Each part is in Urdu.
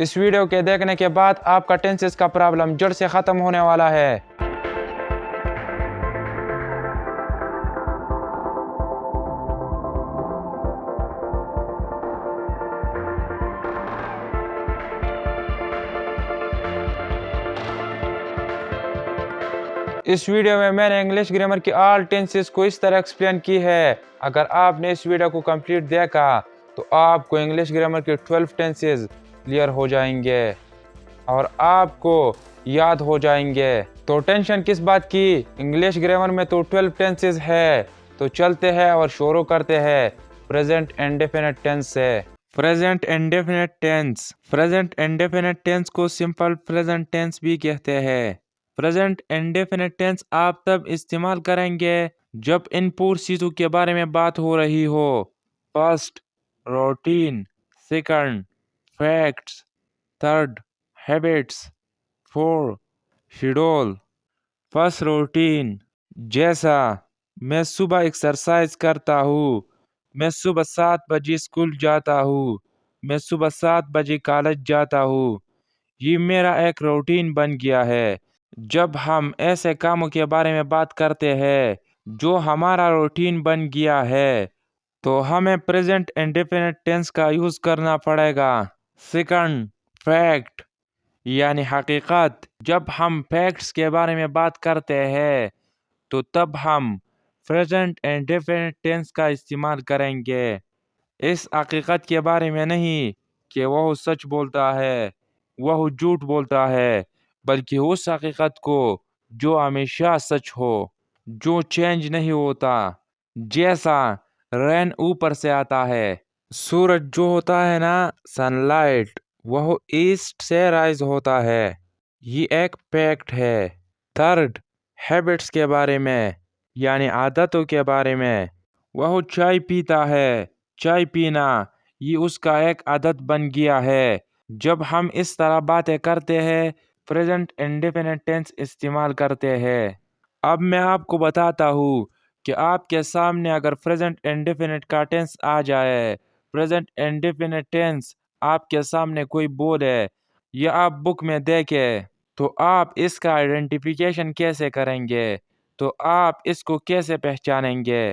اس ویڈیو کے دیکھنے کے بعد آپ کا ٹینسز کا پرابلم جڑ سے ختم ہونے والا ہے۔ اس ویڈیو میں نے انگلش گرامر کی آل ٹینسز کو اس طرح ایکسپلین کی ہے۔ اگر آپ نے اس ویڈیو کو کمپلیٹ دیکھا تو آپ کو انگلش گرامر کے 12 ٹینسز کلیئر ہو جائیں گے اور آپ کو یاد ہو جائیں گے۔ تو ٹینشن کس بات کی، انگلش گرامر میں تو 12 ٹینسز ہے۔ تو چلتے ہیں اور شروع کرتے ہیں پریزنٹ انڈیفینٹ ٹینس سے۔ Present indefinite tense, present indefinite tense کو سمپل پریزنٹ ٹینس بھی کہتے ہیں۔ پریزنٹ انڈیفینٹ ٹینس آپ تب استعمال کریں گے جب ان پور چیزوں کے بارے میں بات ہو رہی ہو: first, routine; second, facts; third, habits; four, schedule. First, routine: جیسا میں صبح ایکسرسائز کرتا ہوں، میں صبح 7 بجے اسکول جاتا ہوں، میں صبح 7 بجے کالج جاتا ہوں۔ یہ میرا ایک روٹین بن گیا ہے۔ جب ہم ایسے کاموں کے بارے میں بات کرتے ہیں جو ہمارا روٹین بن گیا ہے تو ہمیں پریزنٹ انڈیفینٹ ٹینس کا یوز کرنا پڑے گا۔ سیکنڈ، فیکٹ یعنی حقیقت: جب ہم فیکٹس کے بارے میں بات کرتے ہیں تو تب ہم پریزنٹ انڈیفینٹ ٹینس کا استعمال کریں گے۔ اس حقیقت کے بارے میں نہیں کہ وہ سچ بولتا ہے، وہ جھوٹ بولتا ہے، بلکہ اس حقیقت کو جو ہمیشہ سچ ہو، جو چینج نہیں ہوتا۔ جیسا رین اوپر سے آتا ہے، سورج جو ہوتا ہے نا، سن لائٹ، وہ ایسٹ سے رائز ہوتا ہے۔ یہ ایک فیکٹ ہے۔ تھرڈ، ہیبٹس کے بارے میں یعنی عادتوں کے بارے میں: وہ چائے پیتا ہے، چائے پینا یہ اس کا ایک عادت بن گیا ہے۔ جب ہم اس طرح باتیں کرتے ہیں پریزنٹ انڈیفینٹ ٹینس استعمال کرتے ہیں۔ اب میں آپ کو بتاتا ہوں کہ آپ کے سامنے اگر پریزنٹ انڈیفینٹ کا ٹینس آ جائے، پریزنٹ انڈیفینٹ ٹینس آپ کے سامنے کوئی بولے یا آپ بک میں دیکھے تو آپ اس کا آئیڈینٹیفیکیشن کیسے کریں گے، تو آپ اس کو کیسے پہچانیں گے؟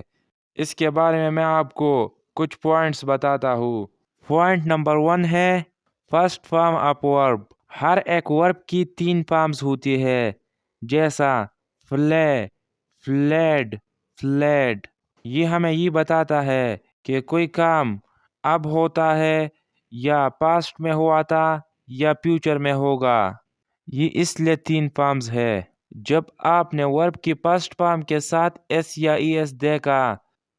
اس کے بارے میں آپ کو کچھ پوائنٹس بتاتا ہوں۔ پوائنٹ نمبر 1 ہے فرسٹ فارم آف ورب۔ ہر ایک ورب کی 3 فارمز ہوتی ہے، جیسا فلے، فلیڈ، فلیڈ۔ یہ ہمیں یہ بتاتا ہے کہ کوئی کام اب ہوتا ہے یا پاسٹ میں ہوا تھا یا فیوچر میں ہوگا۔ یہ اس لیے 3 فارمز ہے۔ جب آپ نے ورب کی فرسٹ فارم کے ساتھ ایس یا ای ایس دیکھا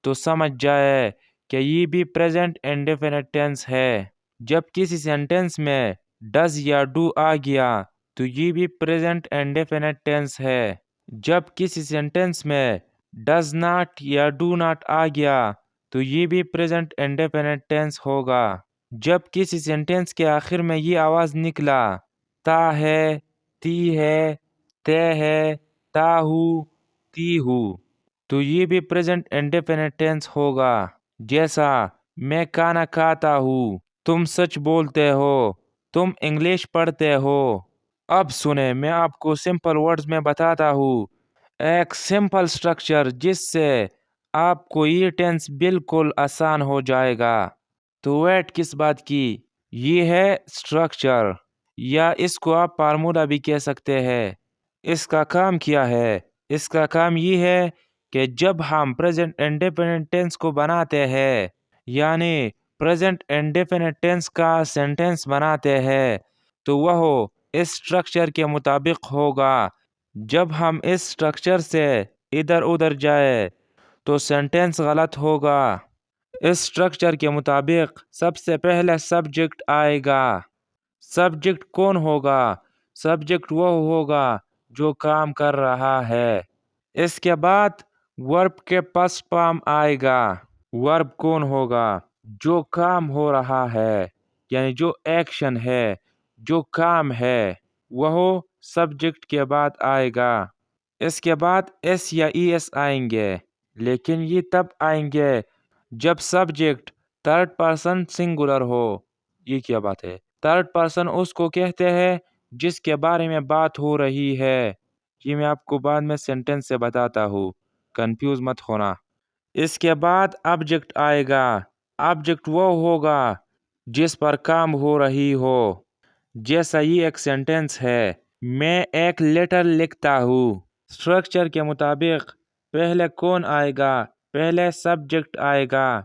تو سمجھ جائے کہ یہ بھی پریزنٹ انڈیفینٹ ٹینس ہے۔ جب کسی سینٹینس میں ڈز یا ڈو آ گیا تو یہ بھی پریزنٹ انڈیفینٹ ٹینس ہے۔ جب کسی سینٹینس میں ڈز ناٹ یا ڈو ناٹ آ گیا تو یہ بھی پریزنٹ انڈیفینٹ ٹینس ہوگا۔ جب کسی سینٹینس کے آخر میں یہ آواز نکلا تا ہے، تی ہے، تے ہے، تا ہو، تی ہو، تو یہ بھی پریزنٹ انڈیفینٹ ٹینس ہوگا۔ جیسا میں کھانا کھاتا ہوں، تم سچ بولتے ہو، تم انگلش پڑھتے ہو۔ اب سنیں، میں آپ کو سمپل ورڈز میں بتاتا ہوں ایک سمپل سٹرکچر جس سے آپ کو یہ ٹینس بالکل آسان ہو جائے گا۔ تو ویٹ کس بات کی؟ یہ ہے سٹرکچر، یا اس کو آپ فارمولا بھی کہہ سکتے ہیں۔ اس کا کام کیا ہے؟ اس کا کام یہ ہے کہ جب ہم پریزنٹ انڈیفینٹ ٹینس کو بناتے ہیں، یعنی پریزنٹ انڈیفینٹ ٹینس کا سینٹینس بناتے ہیں تو وہ اس سٹرکچر کے مطابق ہوگا۔ جب ہم اس سٹرکچر سے ادھر ادھر جائے تو سینٹینس غلط ہوگا۔ اس سٹرکچر کے مطابق سب سے پہلے سبجیکٹ آئے گا۔ سبجیکٹ کون ہوگا؟ سبجیکٹ وہ ہوگا جو کام کر رہا ہے۔ اس کے بعد ورب کے فرسٹ فارم آئے گا۔ ورب کون ہوگا؟ جو کام ہو رہا ہے، یعنی جو ایکشن ہے، جو کام ہے، وہ سبجیکٹ کے بعد آئے گا۔ اس کے بعد ایس یا ای ایس آئیں گے، لیکن یہ تب آئیں گے جب سبجیکٹ تھرڈ پرسن سنگولر ہو۔ یہ کیا بات ہے؟ تھرڈ پرسن اس کو کہتے ہیں جس کے بارے میں بات ہو رہی ہے۔ یہ میں آپ کو بعد میں سینٹینس سے بتاتا ہوں، کنفیوز مت ہونا۔ اس کے بعد آبجیکٹ آئے گا۔ آبجیکٹ وہ ہوگا جس پر کام ہو رہی ہو۔ جیسا یہ ایک سینٹینس ہے، میں ایک لیٹر لکھتا ہوں۔ اسٹرکچر کے مطابق پہلے کون آئے گا؟ پہلے سبجیکٹ آئے گا،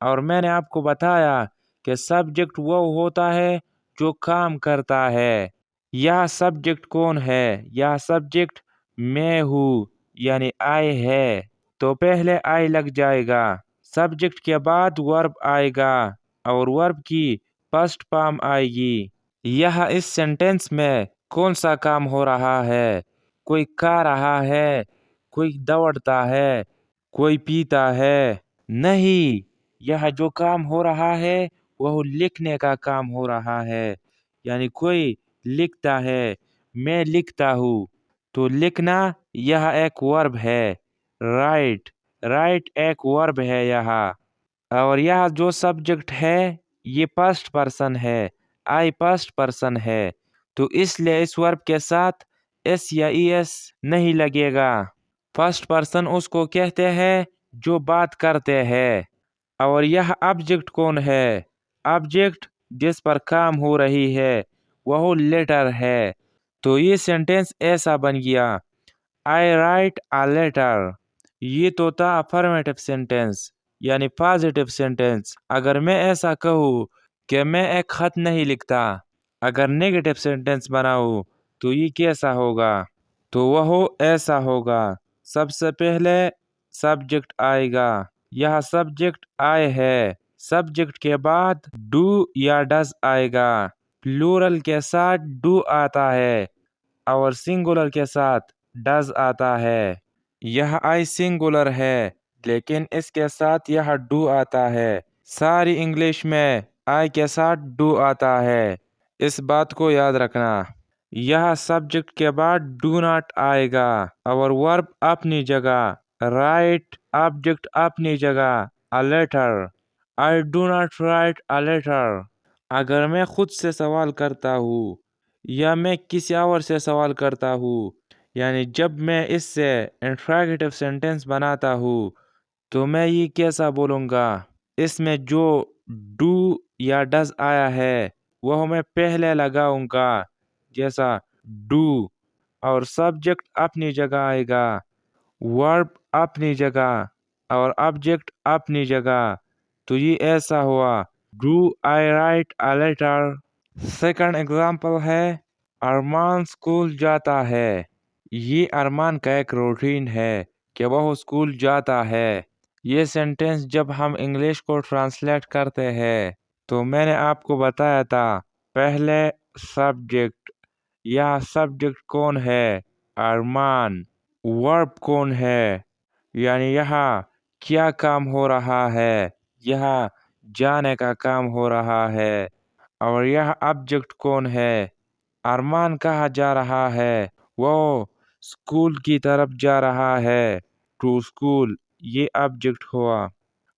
اور میں نے آپ کو بتایا کہ سبجیکٹ وہ ہوتا ہے جو کام کرتا ہے۔ یہ سبجیکٹ کون ہے؟ یہ سبجیکٹ میں ہوں، یعنی آئی ہے، تو پہلے آئی لگ جائے گا۔ سبجیکٹ کے بعد ورب آئے گا اور ورب کی فرسٹ فارم آئے گی۔ یہ اس سینٹینس میں کون سا کام ہو رہا ہے؟ کوئی کھا رہا ہے، کوئی دوڑتا ہے، کوئی پیتا ہے؟ نہیں، یہ جو کام ہو رہا ہے وہ لکھنے کا کام ہو رہا ہے، یعنی کوئی لکھتا ہے۔ میں لکھتا ہوں، تو لکھنا یہ ایک ورب ہے۔ رائٹ، رائٹ ایک ورب ہے یہاں۔ اور یہ جو سبجیکٹ ہے یہ فرسٹ پرسن ہے، آئی فرسٹ پرسن ہے، تو اس لیے اس ورب کے ساتھ ایس یا ای ایس نہیں لگے گا۔ فرسٹ پرسن اس کو کہتے ہیں جو بات کرتے ہیں۔ اور یہ آبجیکٹ کون ہے؟ آبجیکٹ جس پر کام ہو رہی ہے وہ لیٹر ہے۔ تو یہ سینٹینس ایسا بن گیا، آئی رائٹ اے لیٹر۔ یہ تو تھا افرمیٹو سینٹینس، یعنی پازیٹیو سینٹینس۔ اگر میں ایسا کہوں کہ میں ایک خط نہیں لکھتا، اگر نیگیٹو سینٹینس بناؤں تو یہ کیسا ہوگا؟ تو وہ ایسا ہوگا، سب سے پہلے سبجیکٹ آئے گا۔ یہ سبجیکٹ آئے ہے، سبجیکٹ کے بعد ڈو یا ڈز آئے گا۔ پلورل کے ساتھ ڈو آتا ہے اور سنگولر کے ساتھ ڈز آتا ہے۔ یہ آئی سنگولر ہے لیکن اس کے ساتھ یہ ڈو آتا ہے۔ ساری انگلش میں آئی کے ساتھ ڈو آتا ہے، اس بات کو یاد رکھنا۔ یہ سبجیکٹ کے بعد ڈو ناٹ آئے گا اور ورب اپنی جگہ، رائٹ آبجیکٹ اپنی جگہ، a letter. I do not write a letter. اگر میں خود سے سوال کرتا ہوں یا میں کسی اور سے سوال کرتا ہوں، یعنی جب میں اس سے انٹراگیٹو سینٹینس بناتا ہوں تو میں یہ کیسا بولوں گا؟ اس میں جو ڈو یا ڈز آیا ہے وہ میں پہلے لگاؤں گا، جیسا ڈو، اور سبجیکٹ اپنی جگہ آئے گا، ورب اپنی جگہ اور آبجیکٹ اپنی جگہ۔ تو یہ ایسا ہوا، do I write a letter. Second example ہے، ارمان اسکول جاتا ہے۔ یہ ارمان کا ایک روٹین ہے کہ وہ اسکول جاتا ہے۔ یہ سینٹینس جب ہم انگلش کو ٹرانسلیٹ کرتے ہیں تو میں نے آپ کو بتایا تھا، پہلے سبجیکٹ، یہ سبجیکٹ کون ہے؟ ارمان۔ ورب کون ہے؟ یعنی یہاں کیا کام ہو رہا ہے؟ یہاں جانے کا کام ہو رہا ہے۔ اور یہ آبجیکٹ کون ہے؟ ارمان کہاں جا رہا ہے؟ وہ اسکول کی طرف جا رہا ہے، ٹو اسکول، یہ آبجیکٹ ہوا۔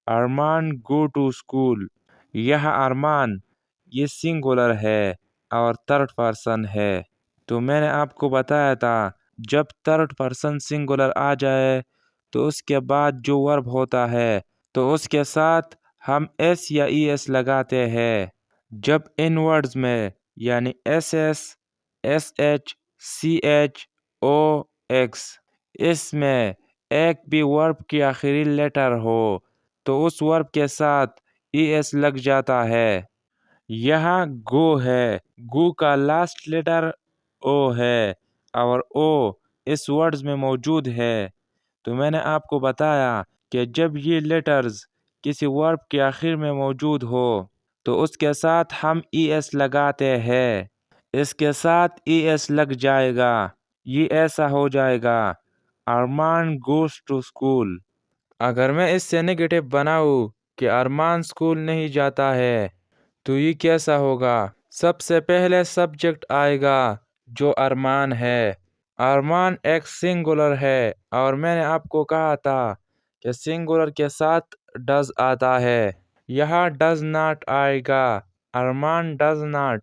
ارمان گو ٹو اسکول۔ یہ ارمان، یہ سنگولر ہے اور تھرڈ پرسن ہے۔ تو میں نے آپ کو بتایا تھا جب تھرڈ پرسن سنگولر آ جائے تو اس کے بعد جو ورب ہوتا ہے تو اس کے ساتھ ہم ایس یا ای ایس لگاتے ہیں۔ جب ان ورڈز میں یعنی S S, S H, C H, O X, اس میں ایک بھی ورب کی آخری لیٹر ہو تو اس ورب کے ساتھ ای ایس لگ جاتا ہے۔ یہاں گو ہے، گو کا لاسٹ لیٹر او ہے اور او اس ورڈز میں موجود ہے۔ تو میں نے آپ کو بتایا کہ جب یہ لیٹرز کسی ورب کے آخر میں موجود ہو تو اس کے ساتھ ہم ای ایس لگاتے ہیں۔ اس کے ساتھ ای ایس لگ جائے گا، یہ ایسا ہو جائے گا، ارمان گوز ٹو اسکول۔ اگر میں اس سے نیگیٹو بناؤں کہ ارمان اسکول نہیں جاتا ہے تو یہ کیسا ہوگا؟ سب سے پہلے سبجیکٹ آئے گا جو ارمان ہے۔ ارمان ایک سنگولر ہے اور میں نے آپ کو کہا تھا کہ سنگولر کے ساتھ ڈز آتا ہے۔ یہاں ڈز ناٹ آئے گا، ارمان ڈز ناٹ۔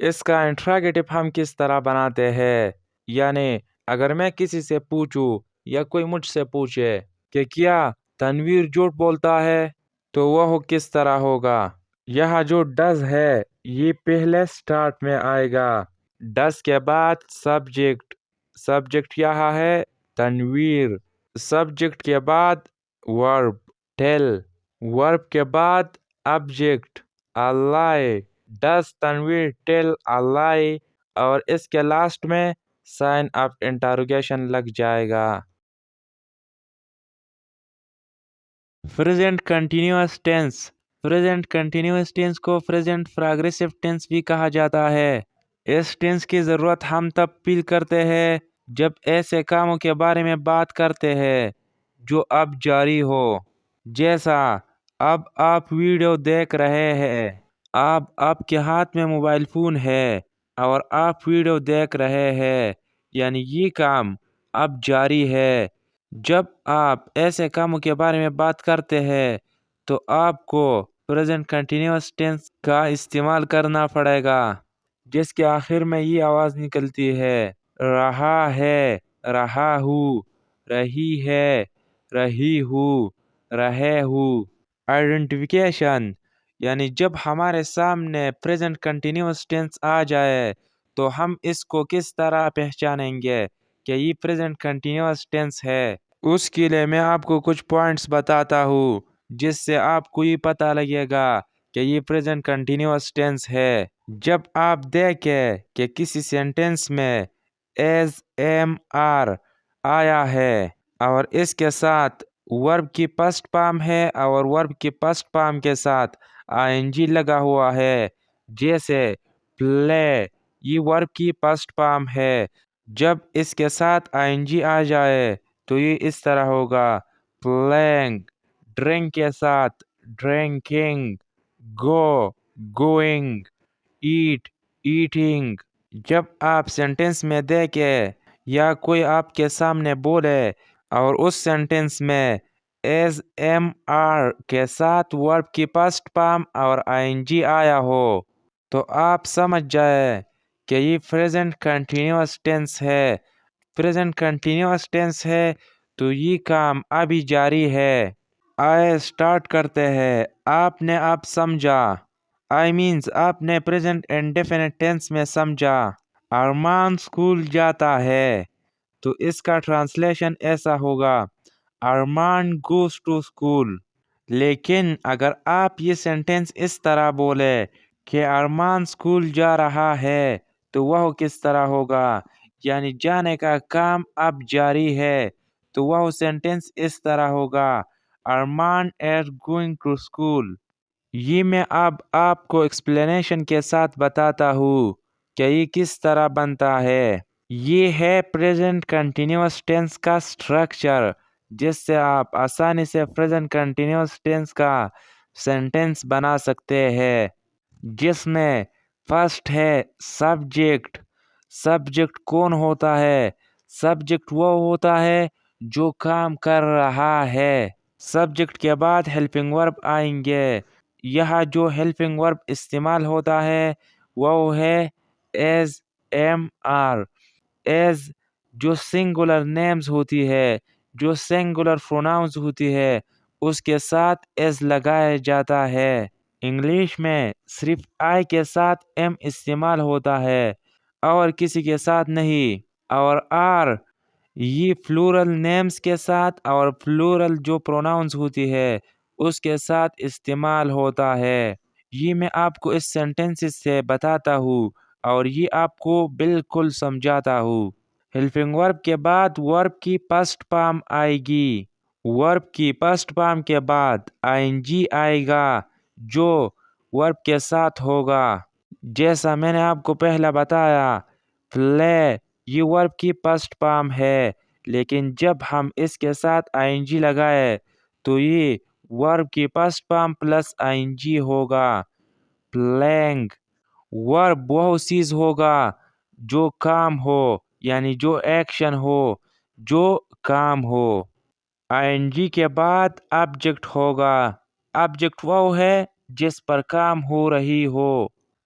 اس کا انٹراگیٹو ہم کس طرح بناتے ہیں؟ یعنی اگر میں کسی سے پوچھوں یا کوئی مجھ سے پوچھے کہ کیا تنویر جھوٹ بولتا ہے تو وہ کس طرح ہوگا؟ یہاں جو ڈز ہے یہ پہلے سٹارٹ میں آئے گا. ڈز کے بعد سبجیکٹ یہاں ہے تنویر. سبجیکٹ کے بعد ورب ٹیل. ورب کے بعد object Allah. Does Tanveer tell Allah اور اس کے لاسٹ میں سائن آف انٹروگیشن لگ جائے گا. Present continuous tense. Present continuous tense کو پریزنٹ پروگریسو ٹینس بھی کہا جاتا ہے. اس ٹینس کی ضرورت ہم تب فیل کرتے ہیں جب ایسے کاموں کے بارے میں بات کرتے ہیں جو اب جاری ہو. جیسا اب آپ ویڈیو دیکھ رہے ہیں. آپ کے ہاتھ میں موبائل فون ہے اور آپ ویڈیو دیکھ رہے ہیں، یعنی یہ کام اب جاری ہے. جب آپ ایسے کاموں کے بارے میں بات کرتے ہیں تو آپ کو پریزنٹ کنٹینیوس ٹینس کا استعمال کرنا پڑے گا، جس کے آخر میں یہ آواز نکلتی ہے رہا ہے، رہا ہوں، رہی ہے، رہی ہوں، رہے ہوں. آئیڈینٹیفیکیشن یعنی جب ہمارے سامنے پریزنٹ کنٹینیوس ٹینس آ جائے تو ہم اس کو کس طرح پہچانیں گے کہ یہ پریزنٹ کنٹینیوس ٹینس ہے. اس کے لیے میں آپ کو کچھ پوائنٹس بتاتا ہوں جس سے آپ کو یہ پتہ لگے گا کہ یہ پریزنٹ کنٹینیوس ٹینس ہے. جب آپ دیکھیں کہ کسی سینٹینس میں ایز ایم آر آیا ہے اور اس کے ساتھ ورب کی پسٹ فارم ہے اور ورب کی پسٹ فارم کے ساتھ آئی این جی لگا ہوا ہے، جیسے پلے یہ ورب کی پسٹ فارم ہے. جب اس کے ساتھ آئی این جی آ جائے تو یہ اس طرح ہوگا پلینگ. ڈرنک کے ساتھ drinking. Go going. Eat eating. جب آپ سینٹینس میں دیکھیں یا کوئی آپ کے سامنے بولے اور اس سینٹینس میں ایز ایم آر کے ساتھ ورب کی پسٹ فارم اور آئی این جی آیا ہو تو آپ سمجھ جائیں کہ یہ پریزنٹ کنٹینیوس ٹینس ہے. پریزنٹ کنٹینیوس ٹینس ہے تو یہ کام ابھی جاری ہے. آئے سٹارٹ کرتے ہیں. آپ نے اب سمجھا، آئی مینز آپ نے پریزنٹ انڈیفینٹ ٹینس میں سمجھا. ارمان اسکول جاتا ہے تو اس کا ٹرانسلیشن ایسا ہوگا ارمان گوز ٹو اسکول. لیکن اگر آپ یہ سینٹینس اس طرح بولے کہ ارمان اسکول جا رہا ہے تو وہ کس طرح ہوگا؟ یعنی جانے کا کام اب جاری ہے تو وہ سینٹینس اس طرح ہوگا ارمان از گوئنگ ٹو اسکول. یہ میں اب آپ کو ایکسپلینیشن کے ساتھ بتاتا ہوں کہ یہ کس طرح بنتا ہے. یہ ہے پریزنٹ کنٹینیوس ٹینس کا سٹرکچر، جس سے آپ آسانی سے پریزنٹ کنٹینیوس ٹینس کا سینٹینس بنا سکتے ہیں، جس میں فرسٹ ہے سبجیکٹ. سبجیکٹ کون ہوتا ہے؟ سبجیکٹ وہ ہوتا ہے جو کام کر رہا ہے. سبجیکٹ کے بعد ہیلپنگ ورب آئیں گے. یہاں جو ہیلپنگ ورب استعمال ہوتا ہے وہ ہے ایز ایم آر. ایز جو سنگولر نیمز ہوتی ہے، جو سنگولر پروناؤنز ہوتی ہے، اس کے ساتھ ایز لگایا جاتا ہے. انگلش میں صرف آئی کے ساتھ ایم استعمال ہوتا ہے اور کسی کے ساتھ نہیں. اور آر یہ پلورل نیمز کے ساتھ اور پلورل جو پروناؤنز ہوتی ہے اس کے ساتھ استعمال ہوتا ہے. یہ میں آپ کو اس سینٹینس سے بتاتا ہوں اور یہ آپ کو بالکل سمجھاتا ہوں. ہیلپنگ ورب کے بعد ورب کی پسٹ فارم آئے گی. ورب کی پسٹ فارم کے بعد آئی این جی آئے گا جو ورب کے ساتھ ہوگا. جیسا میں نے آپ کو پہلا بتایا پلے یہ ورب کی پسٹ فارم ہے، لیکن جب ہم اس کے ساتھ آئی این جی لگائے تو یہ ورب کی پسٹ فارم پلس آئی این جی ہوگا پلینگ. ورب وہ چیز ہوگا جو کام ہو، یعنی جو ایکشن ہو، جو کام ہو. آئی این جی کے بعد آبجیکٹ ہوگا. آبجیکٹ وہ ہے جس پر کام ہو رہی ہو.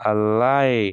a lie।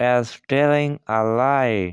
is telling a lie।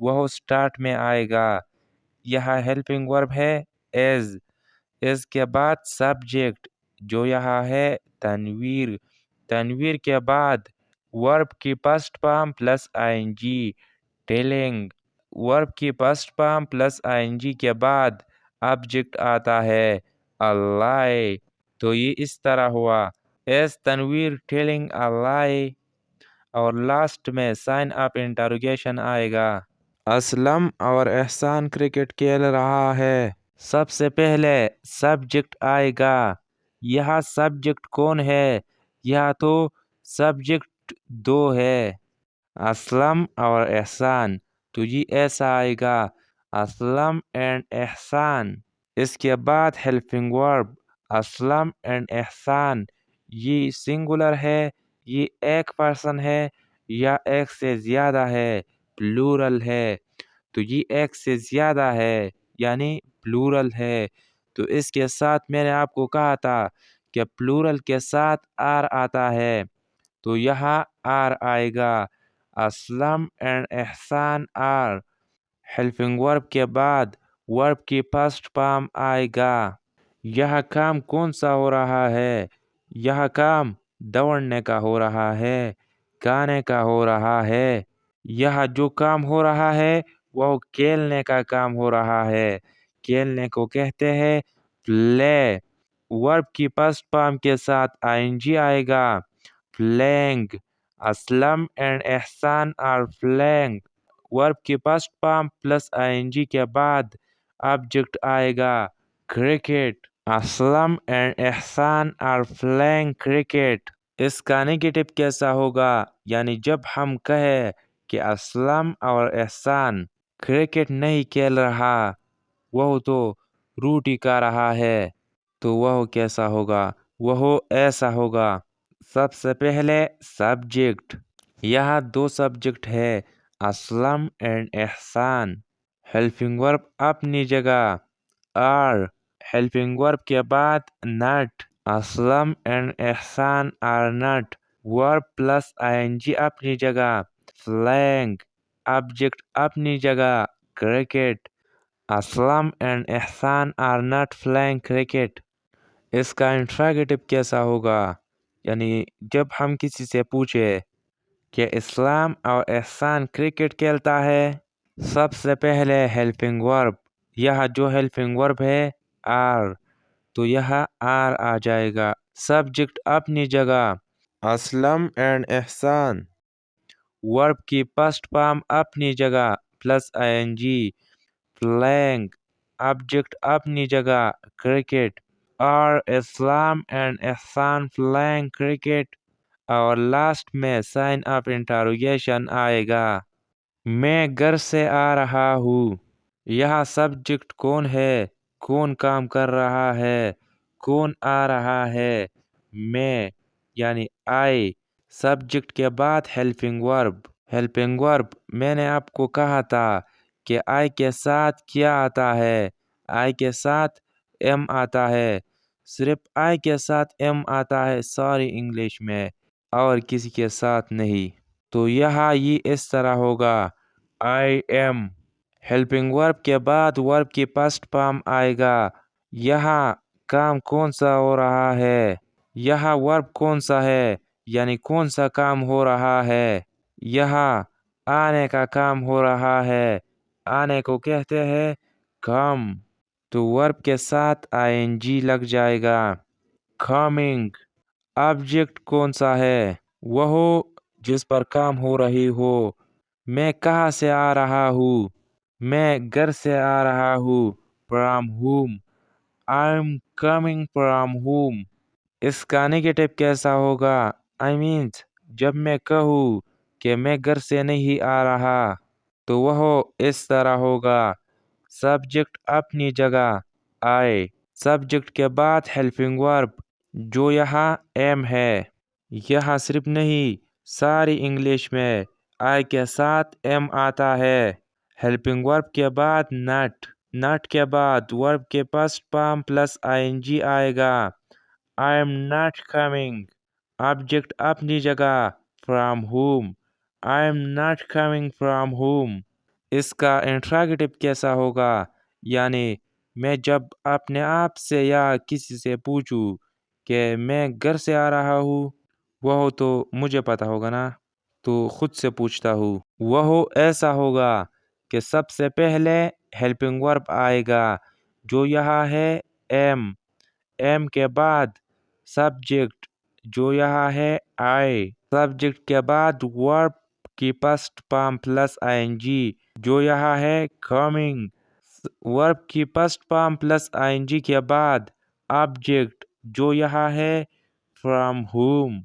وہ اسٹارٹ میں آئے گا۔ یہاں ہیلپنگ ورب ہے از کے بعد سبجیکٹ جو یہاں ہے تنویر، تنویر کے بعد ورب کی پسٹ form plus I N G telling, ورب کی پسٹ form plus I N G کے بعد آبجیکٹ آتا ہے اللہ، تو یہ اس طرح ہوا ایز تنویر ٹیلنگ اللہ، اور لاسٹ میں سائن آف انٹروگیشن آئے گا۔ اسلم اور احسان کرکٹ کھیل رہا ہے، سب سے پہلے سبجیکٹ آئے گا۔ یہاں سبجیکٹ کون ہے؟ یہاں تو سبجیکٹ دو ہے، اسلم اور احسان، تو یہ ایسا آئے گا اسلم اینڈ احسان۔ اس کے بعد ہیلپنگ ورب اسلم اینڈ احسان، یہ سنگولر ہے، یہ ایک پرسن ہے یا ایک سے زیادہ ہے، پلورل ہے، تو یہ ایک سے زیادہ ہے یعنی پلورل ہے، تو اس کے ساتھ میں نے آپ کو کہا تھا کہ پلورل کے ساتھ آر آتا ہے، تو یہاں آر آئے گا، Aslam and Ehsan are. Helping verb کے بعد ورب کی فرسٹ فارم آئے گا۔ یہاں کام کون سا ہو رہا ہے؟ یہاں کام دوڑنے کا ہو رہا ہے، کھانے کا ہو رہا ہے۔ یہاں جو کام ہو رہا ہے وہ کھیلنے کا کام ہو رہا ہے، کھیلنے کو کہتے ہیں پلے۔ ورب کی فرسٹ فارم کے ساتھ آئی این جی آئے گا، playing, Aslam and Ehsan are playing. Verb کی first form plus I N G کے بعد آبجیکٹ آئے گا cricket, Aslam and Ehsan are playing cricket. اس کا نیگیٹو کیسا ہوگا؟ یعنی جب ہم کہیں کہ اسلم اور احسان کرکٹ نہیں کھیل رہا، وہ تو روٹی کھا رہا ہے، تو وہ کیسا ہوگا؟ وہ ایسا ہوگا، سب سے پہلے سبجیکٹ، یہاں دو سبجیکٹ ہے اسلم اینڈ احسان، ہیلپنگ ورب اپنی جگہ آر، ہیلپنگ ورب کے بعد not, Aslam and Ehsan are not, verb plus I N جی اپنی جگہ پلینگ، آبجیکٹ اپنی جگہ cricket, Aslam and Ehsan are not playing cricket. اس کا انٹراگیٹو کیسا ہوگا؟ یعنی جب ہم کسی سے پوچھے کہ اسلام اور احسان کرکٹ کھیلتا ہے، سب سے پہلے ہیلپنگ ورب، یہاں جو ہیلپنگ ورب ہے آر، تو یہاں آر آ جائے گا، سبجیکٹ اپنی جگہ اسلم اینڈ احسان، ورب کی فرسٹ فارم اپنی جگہ plus I N G, playing, object اپنی جگہ کرکٹ، اور اسلام اینڈ احسان پلینگ کرکٹ، اور لاسٹ میں سائن آف انٹروگیشن آئے گا، میں گھر سے آ رہا ہوں۔ یہاں سبجیکٹ کون ہے؟ کون کام کر رہا ہے؟ کون آ رہا ہے؟ میں یعنی آئی، سبجیکٹ کے بعد ہیلپنگ ورب، ہیلپنگ ورب میں نے آپ کو کہا تھا کہ آئی کے ساتھ کیا آتا ہے؟ آئی کے ساتھ ایم آتا ہے، صرف آئی کے ساتھ ایم آتا ہے ساری انگلش میں، اور کسی کے ساتھ نہیں، تو یہاں یہ اس طرح ہوگا آئی ایم۔ ہیلپنگ ورب کے بعد ورب کی فرسٹ فارم آئے گا، یہاں کام کون سا ہو رہا ہے؟ یہاں ورب کون سا ہے؟ یعنی کون سا کام ہو رہا ہے؟ یہاں آنے کا کام ہو رہا ہے، آنے کو کہتے ہیں کم، تو ورب کے ساتھ آئی این جی لگ جائے گا، کمنگ۔ آبجیکٹ کون سا ہے؟ وہ جس پر کام ہو رہی ہو، میں کہاں سے آ رہا ہوں؟ میں گھر سے آ رہا ہوں، from home, I am coming from home. اس کا نیگیٹو کیسا ہوگا؟ مینز جب میں کہوں کہ میں گھر سے نہیں آ رہا، تو وہ اس طرح ہوگا، سبجیکٹ اپنی جگہ آئے، سبجیکٹ کے بعد ہیلپنگ ورب جو یہاں ایم ہے، یہاں صرف نہیں ساری انگلش میں آئی کے ساتھ ایم آتا ہے، ہیلپنگ ورب کے بعد نٹ، نٹ کے بعد ورب کے first form plus I N G آئے گا، I am not coming, object اپنی جگہ from home, I am not coming from home, اس کا انٹراگیٹو کیسا ہوگا؟ یعنی میں جب اپنے آپ سے یا کسی سے پوچھوں کہ میں گھر سے آ رہا ہوں، وہ تو مجھے پتا ہوگا نا، تو خود سے پوچھتا ہوں، وہ ایسا ہوگا کہ سب سے پہلے ہیلپنگ ورب آئے گا جو یہاں ہے ایم کے بعد سبجیکٹ جو یہاں ہے آئی، سبجیکٹ کے بعد ورب کی پسٹ فارم پلس آئی این جی جو یہاں ہے کمنگ، ورب کی پسٹ form plus I N G کے بعد آبجیکٹ جو یہاں ہے فرام ہوم،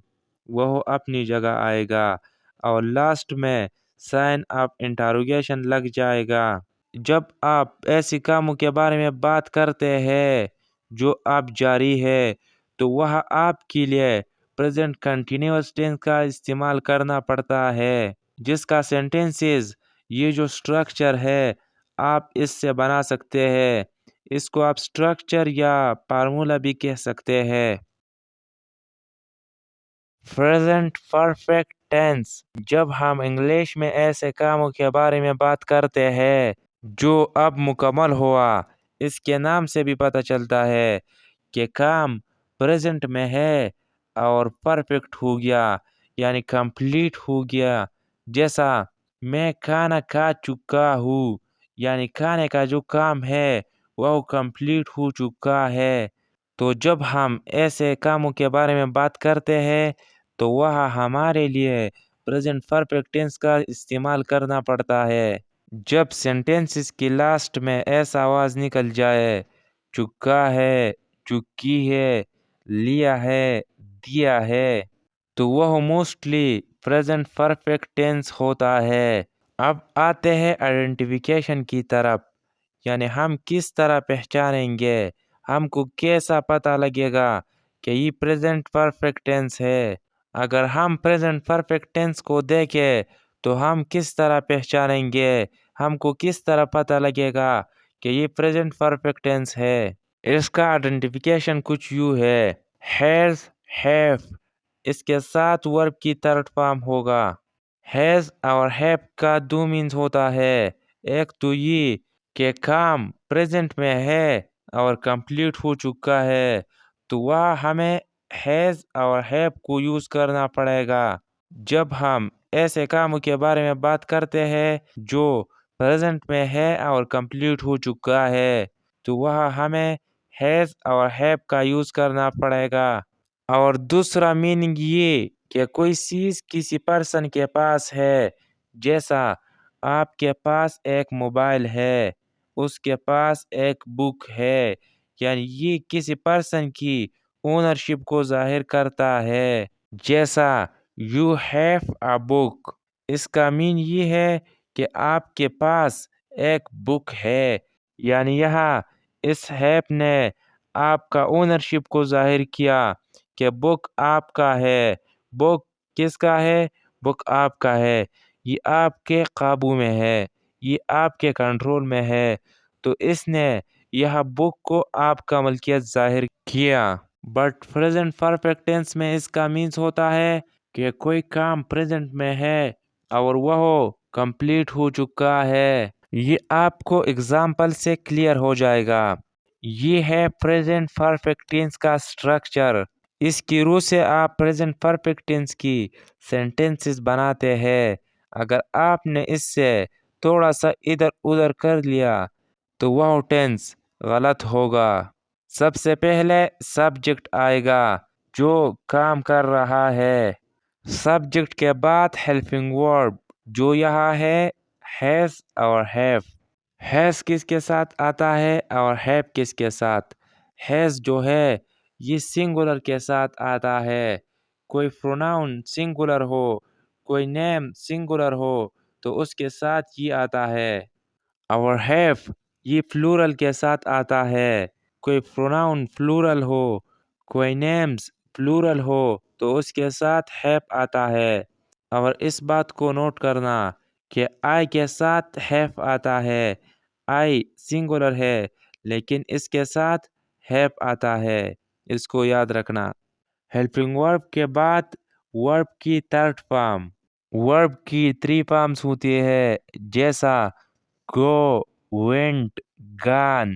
وہ اپنی جگہ آئے گا، اور لاسٹ میں سائن آف انٹروگیشن لگ جائے گا۔ جب آپ ایسی کاموں کے بارے میں بات کرتے ہیں جو اب جاری ہے تو وہ آپ کے لیے پریزنٹ کنٹینیوس ٹینس کا استعمال کرنا پڑتا ہے، جس کا سینٹینسز یہ جو سٹرکچر ہے آپ اس سے بنا سکتے ہیں۔ اس کو آپ سٹرکچر یا فارمولا بھی کہہ سکتے ہیں۔ پریزنٹ پرفیکٹ ٹینس، جب ہم انگلش میں ایسے کاموں کے بارے میں بات کرتے ہیں جو اب مکمل ہوا، اس کے نام سے بھی پتہ چلتا ہے کہ کام پریزنٹ میں ہے اور پرفیکٹ ہو گیا، یعنی کمپلیٹ ہو گیا۔ جیسا میں کھانا کھا چکا ہوں، یعنی کھانے کا جو کام ہے وہ کمپلیٹ ہو چکا ہے۔ تو جب ہم ایسے کاموں کے بارے میں بات کرتے ہیں تو وہ ہمارے لیے پریزنٹ پرفیکٹ ٹینس کا استعمال کرنا پڑتا ہے۔ جب سینٹینسز کی لاسٹ میں ایسا آواز نکل جائے، چکا ہے، چکی ہے، لیا ہے، دیا ہے، تو وہ موسٹلی پریزنٹ پرفیکٹ ٹینس ہوتا ہے۔ اب آتے ہیں آئیڈینٹیفیکیشن کی طرف، یعنی ہم کس طرح پہچانیں گے، ہم کو کیسا پتہ لگے گا کہ یہ پریزنٹ پرفیکٹ ٹینس ہے۔ اگر ہم پریزنٹ پرفیکٹ ٹینس کو دیکھیں تو ہم کس طرح پہچانیں گے، ہم کو کس طرح پتہ لگے گا کہ یہ پریزنٹ پرفیکٹ ٹینس ہے۔ اس کا آئیڈینٹیفیکیشن کچھ یوں ہے، ہیز، ہیو، اس کے ساتھ ورب کی تھرڈ فارم ہوگا۔ ہیز اور ہیو کا دو مینز ہوتا ہے، ایک تو یہ کہ کام پریزنٹ میں ہے اور کمپلیٹ ہو چکا ہے، تو وہ ہمیں ہیز اور ہیو کو یوز کرنا پڑے گا۔ جب ہم ایسے کاموں کے بارے میں بات کرتے ہیں جو پریزنٹ میں ہے اور کمپلیٹ ہو چکا ہے تو وہ ہمیں ہیز اور ہیو کا یوز کرنا پڑے گا۔ اور دوسرا میننگ یہ کہ کوئی چیز کسی پرسن کے پاس ہے، جیسا آپ کے پاس ایک موبائل ہے، اس کے پاس ایک بک ہے، یعنی یہ کسی پرسن کی اونرشپ کو ظاہر کرتا ہے۔ جیسا یو ہیو اے بک، اس کا مین یہ ہے کہ آپ کے پاس ایک بک ہے، یعنی یہاں اس ہیو نے آپ کا اونرشپ کو ظاہر کیا کہ بک آپ کا ہے۔ بک کس کا ہے؟ بک آپ کا ہے، یہ آپ کے قابو میں ہے، یہ آپ کے کنٹرول میں ہے، تو اس نے یہ بک کو آپ کا ملکیت ظاہر کیا۔ بٹ پریزنٹ پرفیکٹ ٹینس میں اس کا مینس ہوتا ہے کہ کوئی کام پریزنٹ میں ہے اور وہ کمپلیٹ ہو چکا ہے۔ یہ آپ کو اگزامپل سے کلیئر ہو جائے گا۔ یہ ہے پریزنٹ پرفیکٹ ٹینس کا سٹرکچر۔ اس کی روح سے آپ پریزنٹ پرفیکٹ ٹینس کی سینٹینسز بناتے ہیں۔ اگر آپ نے اس سے تھوڑا سا ادھر ادھر کر لیا تو وہ ٹینس غلط ہوگا۔ سب سے پہلے سبجیکٹ آئے گا جو کام کر رہا ہے، سبجیکٹ کے بعد ہیلپنگ ورب جو یہاں ہے ہیز اور ہیو۔ ہیز کس کے ساتھ آتا ہے اور ہیو کس کے ساتھ؟ ہیز جو ہے یہ سنگولر کے ساتھ آتا ہے، کوئی پروناؤن سنگولر ہو، کوئی نیم سنگولر ہو تو اس کے ساتھ یہ آتا ہے۔ اور ہیو یہ پلورل کے ساتھ آتا ہے، کوئی پروناؤن پلورل ہو، کوئی نیمز پلورل ہو تو اس کے ساتھ ہیو آتا ہے۔ اور اس بات کو نوٹ کرنا کہ آئی کے ساتھ ہیو آتا ہے، آئی سنگولر ہے لیکن اس کے ساتھ ہیو آتا ہے، اس کو یاد رکھنا۔ ہیلپنگ ورب کے بعد ورب کی تھرڈ فارم، ورب کی 3 فارمز ہوتی ہے، جیسا go, went, gone.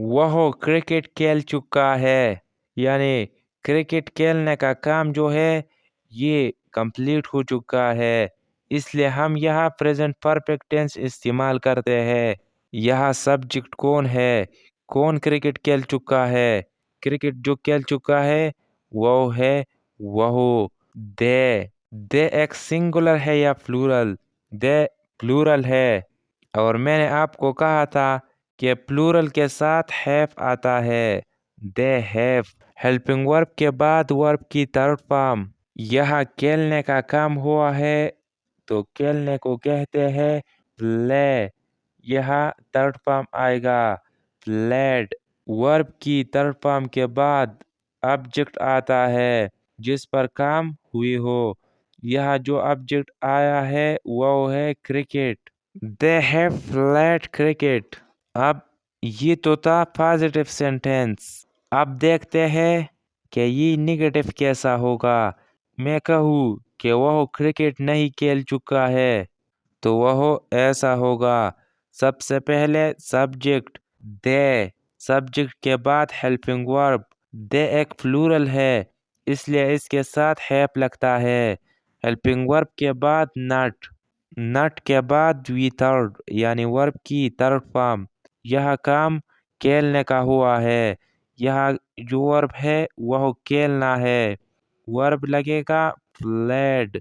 وہ کرکٹ کھیل چکا ہے، یعنی کرکٹ کھیلنے کا کام جو ہے یہ کمپلیٹ ہو چکا ہے، اس لیے ہم یہاں پریزنٹ پرفیکٹ ٹینس استعمال کرتے ہیں۔ یہاں سبجیکٹ کون ہے، کون کرکٹ کھیل چکا ہے؟ کرکٹ جو کھیل چکا ہے وہ ہے وہ دے۔ دے ایک سنگولر ہے یا پلورل؟ دے پلورل ہے، اور میں نے آپ کو کہا تھا کہ پلورل کے ساتھ ہیف آتا ہے، دے ہیف۔ ہیلپنگ ورب کے بعد ورب کی تھرڈ فارم۔ یہاں کھیلنے کا کام ہوا ہے تو کھیلنے کو کہتے ہیں پلے، یہاں تھرڈ فارم آئے گا پلیڈ۔ ورب کی تھرڈ فارم کے بعد آبجیکٹ آتا ہے جس پر کام ہوئی ہو، یہاں جو آبجیکٹ آیا ہے وہ ہے cricket. They have played cricket۔ اب یہ تو تھا پازیٹیو سینٹینس، اب دیکھتے ہیں کہ یہ نیگیٹو کیسا ہوگا۔ میں کہوں کہ وہ کرکٹ نہیں کھیل چکا ہے تو وہ ایسا ہوگا۔ سب سے پہلے سبجیکٹ دے، سبجیکٹ کے بعد ہیلپنگ ورب۔ دے ایک پلورل ہے اس لیے اس کے ساتھ ہیپ لگتا ہے۔ ہیلپنگ ورب کے بعد نٹ، نٹ کے بعد وی تھرڈ یعنی ورب کی تھرڈ فارم۔ یہاں کام کھیلنے کا ہوا ہے، یہاں جو ورب ہے وہ کھیلنا ہے، ورب لگے گا پلیڈ۔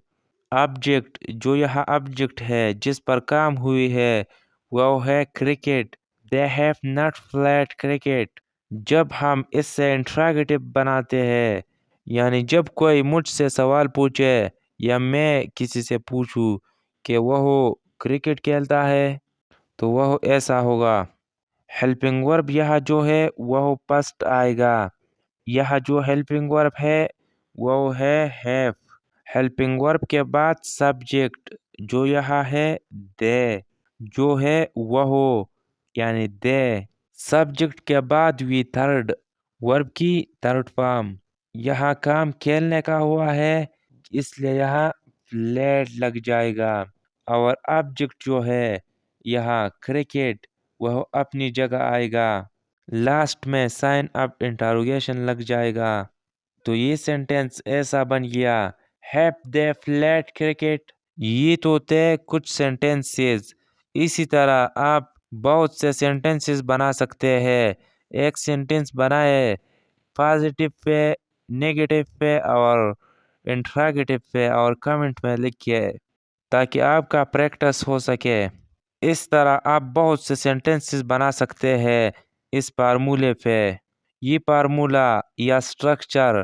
آبجیکٹ جو یہاں آبجیکٹ ہے جس پر کام ہوئی ہے وہ ہے cricket, they have not played cricket۔ جب ہم اس سے انٹراگیٹو بناتے ہیں، یعنی جب کوئی مجھ سے سوال پوچھے یا میں کسی سے پوچھوں کہ وہ کرکٹ کھیلتا ہے تو وہ ایسا ہوگا۔ ہیلپنگ ورب یہاں جو ہے وہ پسٹ آئے گا، یہاں جو ہیلپنگ ورب ہے وہ ہے ہیف۔ ہیلپنگ ورب کے بعد سبجیکٹ جو یہاں ہے دے، جو ہے وہ یعنی دے۔ سبجیکٹ کے بعد وی تھرڈ، ورب کی تھرڈ فارم۔ یہاں کام کھیلنے کا ہوا ہے اس لیے یہاں پلیڈ لگ جائے گا، اور آبجیکٹ جو ہے یہاں کرکٹ وہ اپنی جگہ آئے گا، لاسٹ میں سائن اپ انٹروگیشن لگ جائے گا۔ تو یہ سینٹینس ایسا بن گیا، ہیپ دے پلیڈ کرکٹ۔ یہ تو تھے کچھ سینٹینسز، اسی طرح آپ بہت سے سینٹینسز بنا سکتے ہیں۔ ایک سینٹینس بنائے پازیٹیو پہ، نیگیٹو پہ اور انٹراگیٹو پہ اور کمنٹ میں لکھیے تاکہ آپ کا پریکٹس ہو سکے۔ اس طرح آپ بہت سے سینٹینسز بنا سکتے ہیں اس فارمولے پہ۔ یہ فارمولا یا سٹرکچر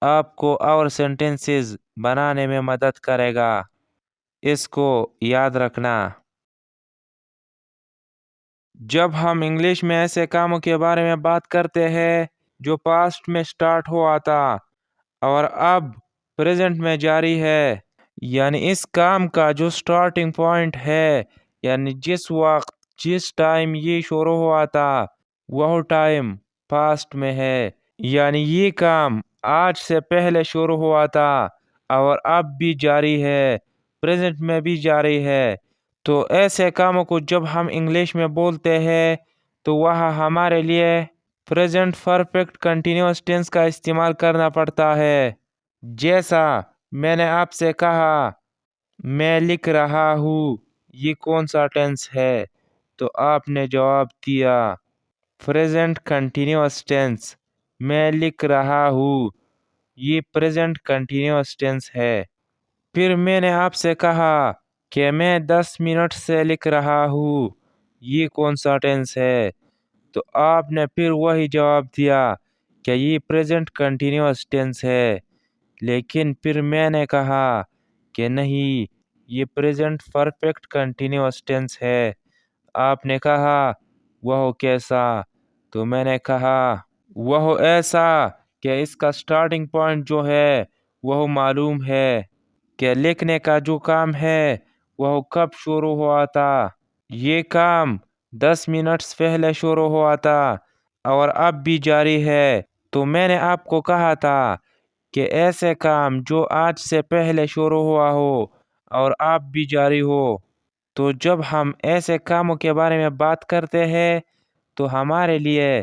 آپ کو اور سینٹینسز بنانے میں مدد کرے گا، اس کو یاد رکھنا۔ جب ہم انگلش میں ایسے کاموں کے بارے میں بات کرتے ہیں جو پاسٹ میں سٹارٹ ہوا تھا اور اب پریزنٹ میں جاری ہے، یعنی اس کام کا جو سٹارٹنگ پوائنٹ ہے، یعنی جس وقت جس ٹائم یہ شروع ہوا تھا وہ ٹائم پاسٹ میں ہے، یعنی یہ کام آج سے پہلے شروع ہوا تھا اور اب بھی جاری ہے، پریزنٹ میں بھی جاری ہے۔ تو ایسے کاموں کو جب ہم انگلش میں بولتے ہیں تو وہاں ہمارے لیے پریزنٹ پرفیکٹ کنٹینیوس ٹینس کا استعمال کرنا پڑتا ہے۔ جیسا میں نے آپ سے کہا میں لکھ رہا ہوں، یہ کون سا ٹینس ہے؟ تو آپ نے جواب دیا پریزنٹ کنٹینیوس ٹینس۔ میں لکھ رہا ہوں، یہ پریزنٹ کنٹینیوس ٹینس ہے۔ پھر میں نے آپ سے کہا کہ میں 10 منٹ سے لکھ رہا ہوں، یہ کون سا ٹینس ہے؟ تو آپ نے پھر وہی جواب دیا کہ یہ پریزنٹ کنٹینیوس ٹینس ہے۔ لیکن پھر میں نے کہا کہ نہیں، یہ پریزنٹ پرفیکٹ کنٹینیوس ٹینس ہے۔ آپ نے کہا وہ کیسا؟ تو میں نے کہا وہ ایسا کہ اس کا سٹارٹنگ پوائنٹ جو ہے وہ معلوم ہے کہ لکھنے کا جو کام ہے وہ کب شروع ہوا تھا۔ یہ کام 10 منٹس پہلے شروع ہوا تھا اور اب بھی جاری ہے۔ تو میں نے آپ کو کہا تھا کہ ایسے کام جو آج سے پہلے شروع ہوا ہو اور اب بھی جاری ہو، تو جب ہم ایسے کاموں کے بارے میں بات کرتے ہیں تو ہمارے لیے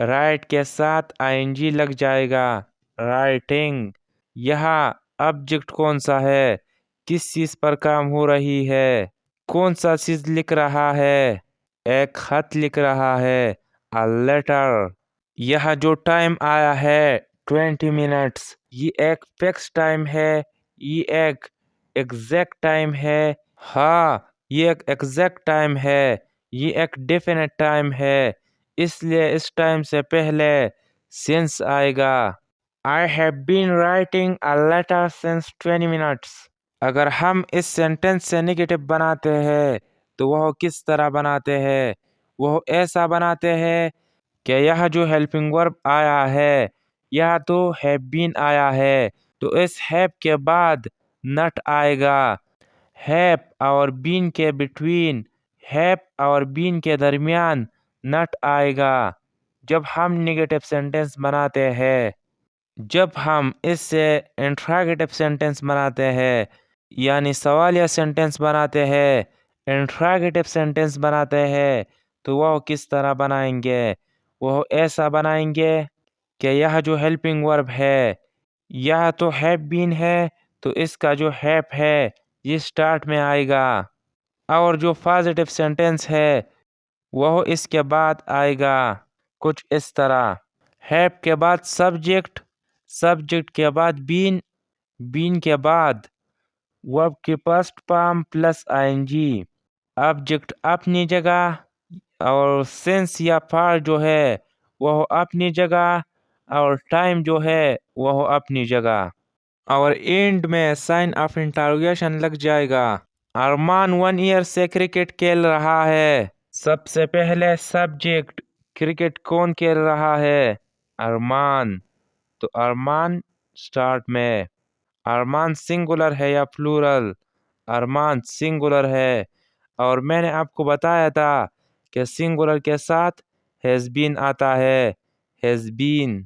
رائٹ کے ساتھ ING لگ جائے گا، رائٹنگ۔ یہاں آبجیکٹ کون سا ہے، کس چیز پر کام ہو رہی ہے، کون سا چیز لکھ رہا ہے، ایک خط لکھ رہا ہے، a letter۔ یہاں جو ٹائم آیا ہے 20 منٹس، یہ ایک فکس ٹائم ہے، یہ ایک ایگزیکٹ ٹائم ہے۔ ہاں، یہ ایک ایگزیکٹ ٹائم ہے، یہ ایک ڈیفینٹ ٹائم ہے، اس لیے اس ٹائم سے پہلے سینس آئے گا۔ I have been writing a letter since 20 minutes۔ اگر ہم اس سینٹنس سے نگیٹو بناتے ہیں تو وہ کس طرح بناتے ہیں؟ وہ ایسا بناتے ہیں کہ یہ جو ہیلپنگ ورب آیا ہے، یہ تو have been آیا ہے، تو اس have کے بعد not آئے گا۔ have اور been کے بٹوین، have اور been کے درمیان not آئے گا جب ہم نگیٹو سینٹنس بناتے ہیں۔ جب ہم اس سے انٹراگیٹو سینٹنس بناتے ہیں، یعنی سوالیہ سینٹنس بناتے ہیں، انٹراگیٹو سینٹنس بناتے ہیں، تو وہ کس طرح بنائیں گے؟ وہ ایسا بنائیں گے کہ یہ جو ہیلپنگ ورب ہے، یہ تو ہیو بین ہے، تو اس کا جو ہیپ ہے یہ سٹارٹ میں آئے گا، اور جو پازیٹیو سینٹنس ہے وہ اس کے بعد آئے گا، کچھ اس طرح۔ ہیپ کے بعد سبجیکٹ، سبجیکٹ کے بعد بین، بین کے بعد ورب کی پسٹ فارم پلس ING، آبجیکٹ اپنی جگہ، اور سینس یا فار جو ہے وہ اپنی جگہ، اور ٹائم جو ہے وہ اپنی جگہ، اور اینڈ میں سائن آف انٹروگیشن لگ جائے گا۔ ارمان 1 ایئر سے کرکٹ کھیل رہا ہے۔ سب سے پہلے سبجیکٹ، کرکٹ کون کھیل رہا ہے؟ ارمان، تو ارمان سٹارٹ میں۔ ارمان سنگولر ہے یا پلورل؟ ارمان سنگولر ہے، اور میں نے آپ کو بتایا تھا کہ سنگولر کے ساتھ ہیز بین آتا ہے، ہیز بین۔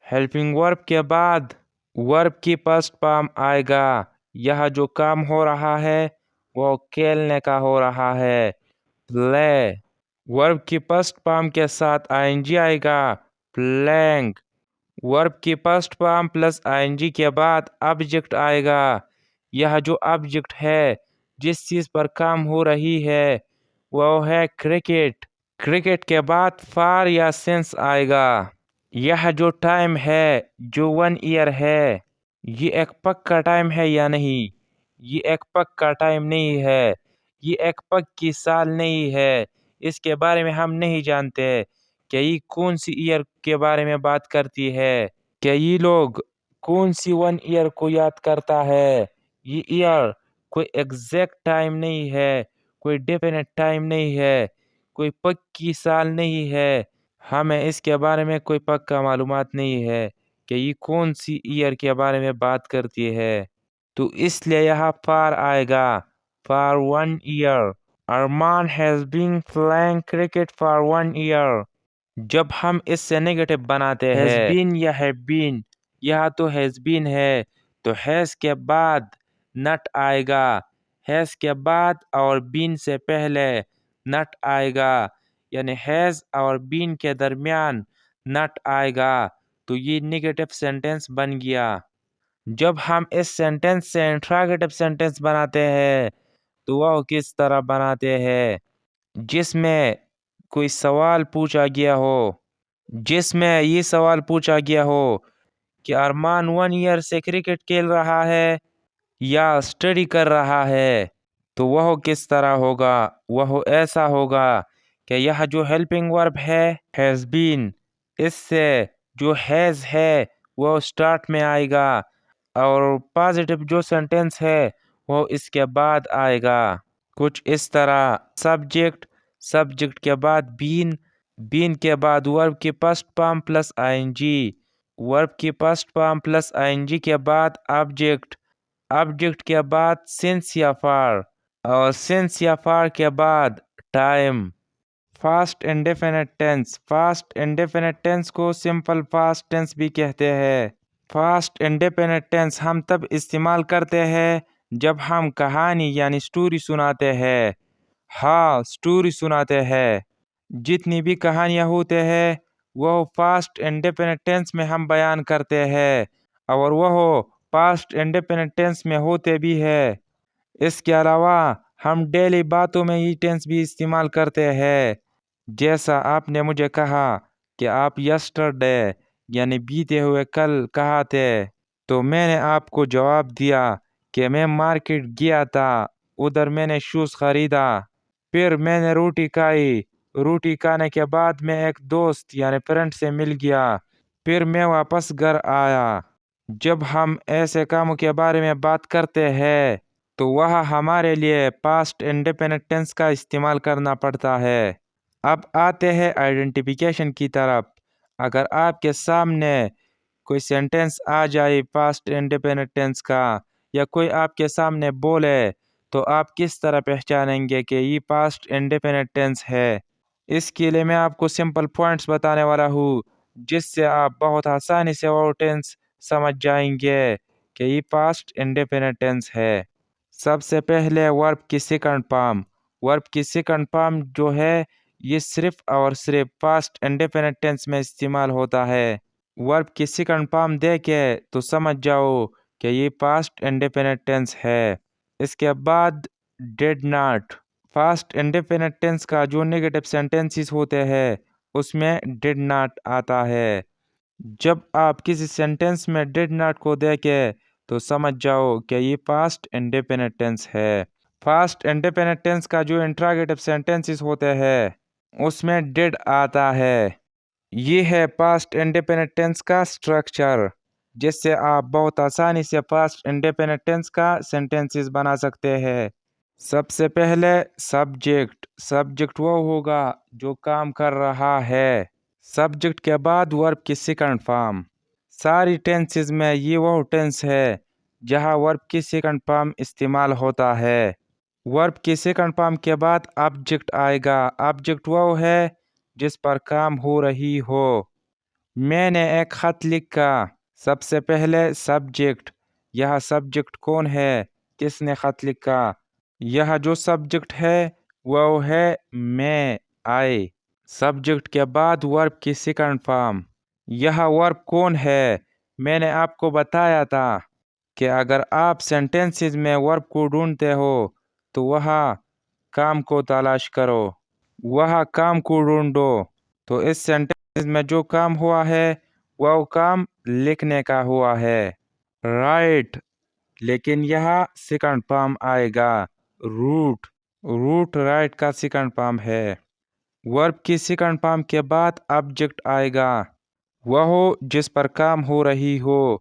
ہیلپنگ ورب کے بعد ورب کی پسٹ فارم آئے گا، یہاں جو کام ہو رہا ہے وہ کھیلنے کا ہو رہا ہے، پلے۔ ورب کی پسٹ فارم کے ساتھ ING آئے گا، پلینگ۔ ورب کی پسٹ فارم پلس ING کے بعد آبجیکٹ آئے گا، یہ جو آبجیکٹ ہے جس چیز پر کام ہو رہی ہے وہ ہے کرکٹ۔ کرکٹ کے بعد فار یا سینس آئے گا، یہ جو ٹائم ہے جو 1 ایئر ہے، یہ ایک پکا ٹائم ہے یا نہیں؟ یہ ایک پکا ٹائم نہیں ہے، یہ ایک پکی سال نہیں ہے، اس کے بارے میں ہم نہیں جانتے کہ یہ کون سی ایئر کے بارے میں بات کرتی ہے، کہ یہ لوگ کون سی 1 ایئر کو یاد کرتا ہے۔ یہ ایئر کوئی ایگزیکٹ ٹائم نہیں ہے، کوئی ڈیفینٹ ٹائم نہیں ہے، کوئی پکی سال نہیں ہے، ہمیں اس کے بارے میں کوئی پکا معلومات نہیں ہے کہ یہ کون سی ایئر کے بارے میں بات کرتی ہے، تو اس لیے یہاں فار آئے گا، for 1 year. Armaan has been playing cricket for 1 year. جب ہم اس سے نگیٹو بناتے ہیں، ہیز بین یا ہیو بین، یہاں تو ہیز بین ہے، تو ہیز کے بعد نٹ آئے گا، ہیز کے بعد اور بین سے پہلے نٹ آئے گا، یعنی ہیز اور بین کے درمیان نٹ آئے گا، تو یہ نگیٹو سینٹنس بن گیا۔ جب ہم اس سینٹنس سے انٹراگیٹو سینٹنس بناتے ہیں تو وہ کس طرح بناتے ہیں؟ جس میں کوئی سوال پوچھا گیا ہو، جس میں یہ سوال پوچھا گیا ہو کہ ارمان 1 ایئر سے کرکٹ کھیل رہا ہے یا اسٹڈی کر رہا ہے، تو وہ کس طرح ہوگا؟ وہ ایسا ہوگا کہ یہ جو ہیلپنگ ورب ہے ہیز بین، اس سے جو ہیز ہے وہ سٹارٹ میں آئے گا، اور پازیٹیو جو سینٹنس ہے وہ اس کے بعد آئے گا، کچھ اس طرح۔ سبجیکٹ، سبجیکٹ کے بعد بین، بین کے بعد ورب کی پسٹ فارم پلس ING، ورب کی پسٹ فارم پلس ING کے بعد آبجیکٹ، آبجیکٹ کے بعد سینس یا فار، اور سینس یا فار کے بعد time. Past indefinite tense, past indefinite tense کو سمپل پاسٹ ٹینس بھی کہتے ہیں۔ فاسٹ انڈیفینٹ ٹینس ہم تب استعمال کرتے ہیں جب ہم کہانی یعنی سٹوری سناتے ہیں۔ ہاں، سٹوری سناتے ہیں، جتنی بھی کہانیاں ہوتے ہیں وہ پاسٹ انڈیفینٹ ٹینس میں ہم بیان کرتے ہیں اور وہ پاسٹ انڈیفینٹ ٹینس میں ہوتے بھی ہے۔ اس کے علاوہ ہم ڈیلی باتوں میں یہ ٹینس بھی استعمال کرتے ہیں۔ جیسا آپ نے مجھے کہا کہ آپ یسٹرڈے یعنی بیتے ہوئے کل کہا تھے، تو میں نے آپ کو جواب دیا کہ میں مارکیٹ گیا تھا، ادھر میں نے شوز خریدا، پھر میں نے روٹی کھائی، روٹی کھانے کے بعد میں ایک دوست یعنی فرینڈ سے مل گیا، پھر میں واپس گھر آیا۔ جب ہم ایسے کاموں کے بارے میں بات کرتے ہیں تو وہاں ہمارے لیے پاسٹ انڈیفینٹ ٹینس کا استعمال کرنا پڑتا ہے۔ اب آتے ہیں آئیڈینٹیفیکیشن کی طرف۔ اگر آپ کے سامنے کوئی سینٹینس آ جائے پاسٹ انڈیفینٹ ٹینس کا، یا کوئی آپ کے سامنے بولے، تو آپ کس طرح پہچانیں گے کہ یہ پاسٹ انڈیفینٹ ٹینس ہے؟ اس کے لیے میں آپ کو سمپل پوائنٹس بتانے والا ہوں، جس سے آپ بہت آسانی سے وہ ٹینس سمجھ جائیں گے کہ یہ پاسٹ انڈیفینٹ ٹینس ہے۔ سب سے پہلے ورب کی سیکنڈ فارم۔ ورب کی سیکنڈ فارم جو ہے یہ صرف اور صرف پاسٹ انڈیفینٹ ٹینس میں استعمال ہوتا ہے۔ ورب کی سیکنڈ فارم دیکھے تو سمجھ جاؤ کہ یہ پاسٹ انڈیفینٹ ٹینس ہے۔ اس کے بعد did not. Past indefinite tense کا جو نیگیٹو سینٹینسز ہوتے ہیں اس میں ڈیڈ ناٹ آتا ہے۔ جب آپ کسی سینٹینس میں ڈیڈ ناٹ کو دیکھیں تو سمجھ جاؤ کہ یہ پاسٹ انڈیفینٹ ٹینس ہے۔ پاسٹ انڈیفینٹ ٹینس کا جو انٹراگیٹو سینٹینسز ہوتے ہیں اس میں ڈیڈ آتا ہے۔ یہ ہے پاسٹ انڈیفینٹ ٹینس کا سٹرکچر، جس سے آپ بہت آسانی سے پاسٹ انڈیفینٹ ٹینس کا سینٹینسز بنا سکتے ہیں۔ سب سے پہلے سبجیکٹ۔ سبجیکٹ وہ ہوگا جو کام کر رہا ہے۔ سبجیکٹ کے بعد ورب کی سیکنڈ فارم۔ ساری ٹینسز میں یہ وہ ٹینس ہے جہاں ورب کی سیکنڈ فارم استعمال ہوتا ہے۔ ورب کی سیکنڈ فارم کے بعد آبجیکٹ آئے گا۔ آبجیکٹ وہ ہے جس پر کام ہو رہی ہو۔ میں نے ایک خط لکھا۔ سب سے پہلے سبجیکٹ۔ یہاں سبجیکٹ کون ہے؟ کس نے خط لکھا؟ یہاں جو سبجیکٹ ہے وہ ہے میں، آئی۔ سبجیکٹ کے بعد ورب کی سیکنڈ فارم۔ یہاں ورب کون ہے؟ میں نے آپ کو بتایا تھا کہ اگر آپ سینٹینسز میں ورب کو ڈھونڈتے ہو تو وہاں کام کو تلاش کرو، وہاں کام کو ڈھونڈو۔ تو اس سینٹینس میں جو کام ہوا ہے وہ کام لکھنے کا ہوا ہے، رائٹ۔ لیکن یہاں سیکنڈ فارم آئے گا، روٹ۔ روٹ رائٹ کا سیکنڈ فارم ہے۔ ورب کی سیکنڈ فارم کے بعد آبجیکٹ آئے گا، وہ جس پر کام ہو رہی ہو۔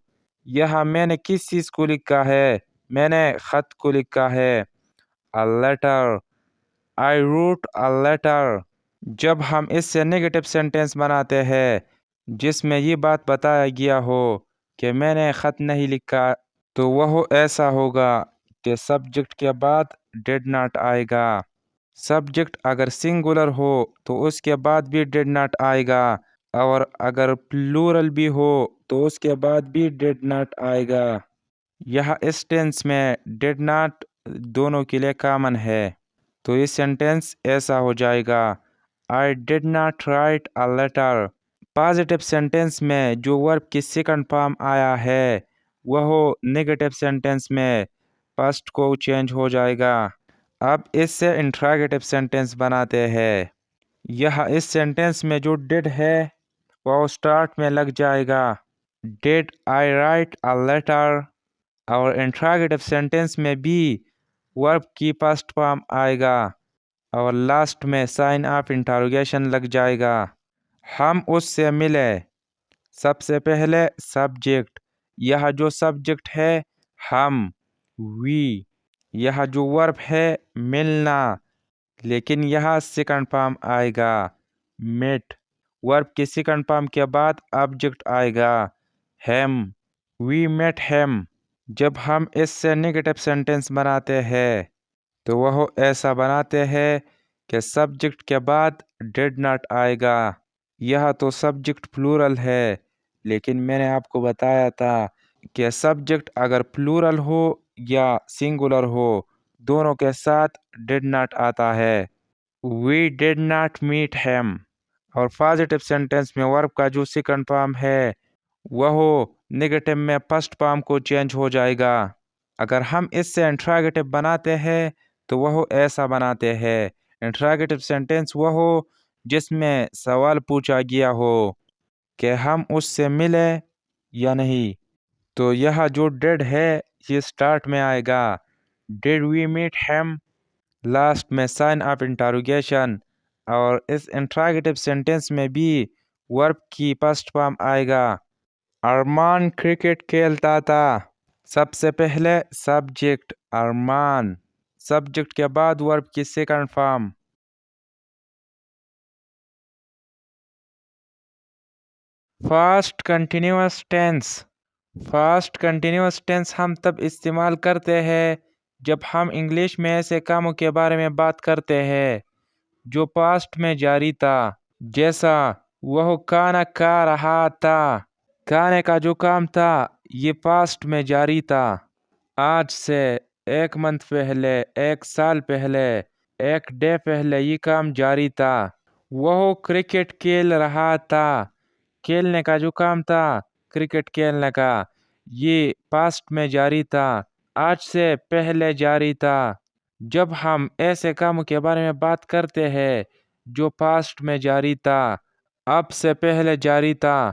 یہاں میں نے کس چیز کو لکھا ہے؟ میں نے خط کو لکھا ہے، a letter۔ I wrote a letter۔ جب ہم اس سے نیگیٹو سینٹینس بناتے ہیں جس میں یہ بات بتایا گیا ہو کہ میں نے خط نہیں لکھا، تو وہ ایسا ہوگا کہ سبجیکٹ کے بعد ڈیڈ ناٹ آئے گا۔ سبجیکٹ اگر سنگولر ہو تو اس کے بعد بھی ڈیڈ ناٹ آئے گا، اور اگر پلورل بھی ہو تو اس کے بعد بھی ڈیڈ ناٹ آئے گا۔ یہاں اس ٹینس میں ڈیڈ ناٹ دونوں کے لیے کامن ہے، تو یہ سینٹینس ایسا ہو جائے گا، I did not write a letter۔ Positive sentence میں جو ورب کی سیکنڈ فارم آیا ہے وہ نیگیٹو سینٹینس میں پسٹ کو چینج ہو جائے گا۔ اب اس سے انٹراگیٹو سینٹینس بناتے ہیں۔ یہاں اس سینٹینس میں جو ڈیڈ ہے وہ سٹارٹ میں لگ جائے گا، Did I write a letter۔ اور انٹراگیٹو سینٹینس میں بھی ورب کی پسٹ فارم آئے گا اور لاسٹ میں سائن آف انٹروگیشن لگ جائے گا۔ ہم اس سے ملے۔ سب سے پہلے سبجیکٹ۔ یہاں جو سبجیکٹ ہے ہم، وی۔ یہاں جو ورب ہے ملنا، لیکن یہاں سیکنڈ فارم آئے گا، میٹ۔ ورب کی سیکنڈ فارم کے بعد آبجیکٹ آئے گا، ہیم۔ وی میٹ ہیم۔ جب ہم اس سے نیگیٹو سینٹینس بناتے ہیں تو وہ ایسا بناتے ہیں کہ سبجیکٹ کے بعد ڈیڈ ناٹ آئے گا۔ یہاں تو سبجیکٹ پلورل ہے، لیکن میں نے آپ کو بتایا تھا کہ سبجیکٹ اگر پلورل ہو یا سنگولر ہو دونوں کے ساتھ ڈیڈ ناٹ آتا ہے۔ We did not meet him۔ اور پازیٹیو سینٹینس میں ورب کا جو سیکنڈ فارم ہے وہ نگیٹو میں فرسٹ فارم کو چینج ہو جائے گا۔ اگر ہم اس سے انٹراگیٹو بناتے ہیں تو وہ ایسا بناتے ہیں۔ انٹراگیٹو سینٹینس وہ ہو جس میں سوال پوچھا گیا ہو کہ ہم اس سے ملے یا نہیں۔ تو یہاں جو ڈیڈ ہے یہ سٹارٹ میں آئے گا، did we meet him, last میں سائن آف انٹروگیشن، اور اس انٹراگیٹو سینٹینس میں بھی ورب کی فرسٹ فارم آئے گا۔ ارمان کرکٹ کھیلتا تھا، سب سے پہلے سبجیکٹ ارمان، سبجیکٹ کے بعد ورب کی second form. Past continuous tense, past continuous tense ہم تب استعمال کرتے ہیں جب ہم انگلش میں ایسے کاموں کے بارے میں بات کرتے ہیں جو پاسٹ میں جاری تھا، جیسا وہ کھانا کھا رہا تھا۔ کھانے کا جو کام تھا یہ پاسٹ میں جاری تھا، آج سے 1 منتھ پہلے، 1 سال پہلے، 1 ڈے پہلے یہ کام جاری تھا۔ وہ کرکٹ کھیل رہا تھا، کھیلنے کا جو کام تھا کرکٹ کھیلنے کا یہ پاسٹ میں جاری تھا، آج سے پہلے جاری تھا۔ جب ہم ایسے کاموں کے بارے میں بات کرتے ہیں جو پاسٹ میں جاری تھا، اب سے پہلے جاری تھا،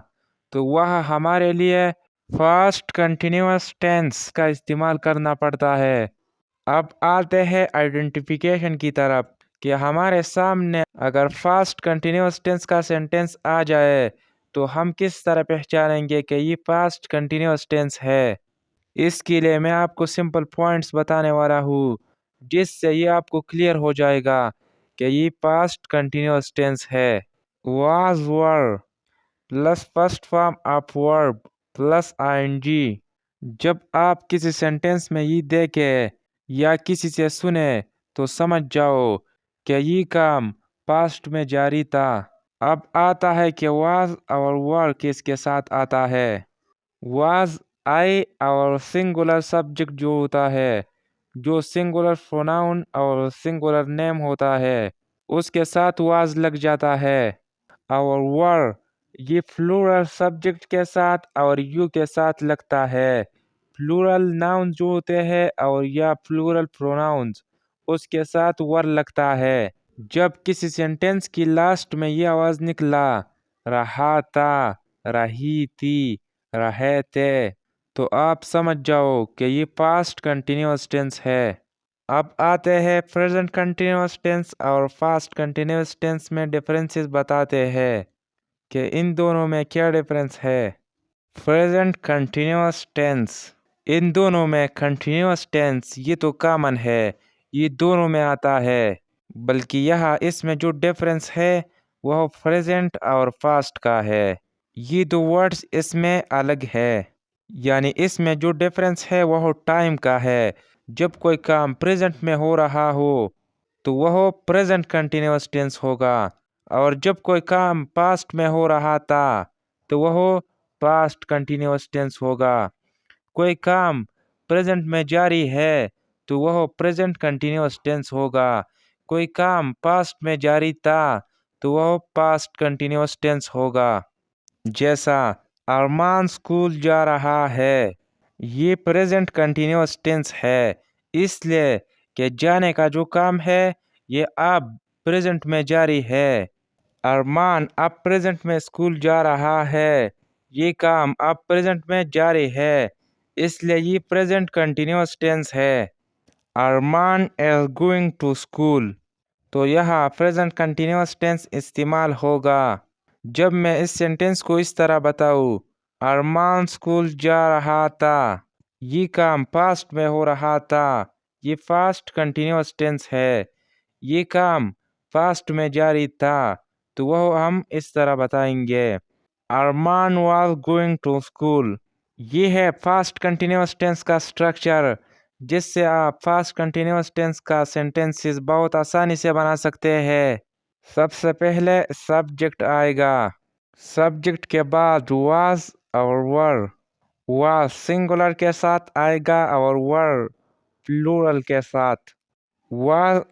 تو وہ ہمارے لیے فاسٹ کنٹینیوس ٹینس کا استعمال کرنا پڑتا ہے۔ اب آتے ہیں آئیڈینٹیفیکیشن کی طرف کہ ہمارے سامنے اگر فاسٹ کنٹینیوس ٹینس کا سینٹینس آ جائے تو ہم کس طرح پہچانیں گے کہ یہ فاسٹ کنٹینیوس ٹینس ہے۔ اس کے لیے میں آپ کو سمپل پوائنٹس بتانے والا ہوں جس سے یہ آپ کو کلیئر ہو جائے گا کہ یہ پاسٹ کنٹینیوس ٹینس ہے۔ Was were plus first form of verb plus ING۔ جب آپ کسی سینٹینس میں یہ دیکھیں یا کسی سے سنیں تو سمجھ جاؤ کہ یہ کام پاسٹ میں جاری تھا۔ اب آتا ہے کہ واز اور ور کس کے ساتھ آتا ہے۔ واز آئی اور سنگولر سبجیکٹ جو ہوتا ہے، جو سنگولر پروناؤن اور سنگولر نیم ہوتا ہے اس کے ساتھ واز لگ جاتا ہے، اور ور یہ پلورل سبجیکٹ کے ساتھ اور یو کے ساتھ لگتا ہے۔ پلورل ناؤن جو ہوتے ہیں اور یا پلورل پروناؤنز اس کے ساتھ ور لگتا ہے۔ جب کسی سینٹینس کی لاسٹ میں یہ آواز نکلا، رہا تھا، رہی تھی، رہے تھے، تو آپ سمجھ جاؤ کہ یہ پاسٹ کنٹینیوس ٹینس ہے۔ اب آتے ہیں پریزنٹ کنٹینیوس ٹینس اور فاسٹ کنٹینیوس ٹینس میں ڈفرینسز بتاتے ہیں کہ ان دونوں میں کیا ڈفرینس ہے۔ پریزنٹ کنٹینیوس ٹینس، ان دونوں میں کنٹینیوس ٹینس یہ تو کامن ہے، یہ دونوں میں آتا ہے، بلکہ یہاں اس میں جو ڈفرینس ہے وہ پریزنٹ اور فاسٹ کا ہے۔ یہ دو ورڈز اس میں الگ ہے، یعنی اس میں جو ڈفرینس ہے وہ ٹائم کا ہے۔ جب کوئی کام پریزنٹ میں ہو رہا ہو تو وہ پریزنٹ کنٹینیوس ٹینس ہوگا، اور جب کوئی کام پاسٹ میں ہو رہا تھا تو وہ پاسٹ کنٹینیوس ٹینس ہوگا۔ کوئی کام پریزنٹ میں جاری ہے تو وہ پریزنٹ کنٹینیوس ٹینس ہوگا۔ کوئی کام پاسٹ میں جاری تھا تو وہ پاسٹ کنٹینیوس ٹینس ہوگا۔ جیسا ارمان اسکول جا رہا ہے، یہ پریزنٹ کنٹینیوس ٹینس ہے، اس لیے کہ جانے کا جو کام ہے یہ اب پریزنٹ میں جاری ہے۔ ارمان اب پریزنٹ میں اسکول جا رہا ہے، یہ کام اب پریزنٹ میں جاری ہے، اس لیے یہ پریزنٹ کنٹینیوس ٹینس ہے۔ ارمان از گوئنگ ٹو اسکول، تو یہاں پریزنٹ کنٹینیوس ٹینس استعمال ہوگا۔ جب میں اس سینٹینس کو اس طرح بتاؤں، ارمان اسکول جا رہا تھا، یہ کام پاسٹ میں ہو رہا تھا، یہ فاسٹ کنٹینیوس ٹینس ہے۔ یہ کام پاسٹ میں جاری تھا تو وہ ہم اس طرح بتائیں گے، ارمان واز گوئنگ ٹو اسکول۔ یہ ہے فاسٹ کنٹینیوس ٹینس کا سٹرکچر، جس سے آپ فاسٹ کنٹینیوس ٹینس کا سینٹینسز بہت آسانی سے بنا سکتے ہیں۔ سب سے پہلے سبجیکٹ آئے گا، سبجیکٹ کے بعد واز اور ور۔ واز سنگولر کے ساتھ آئے گا اور ور پلورل کے ساتھ۔ was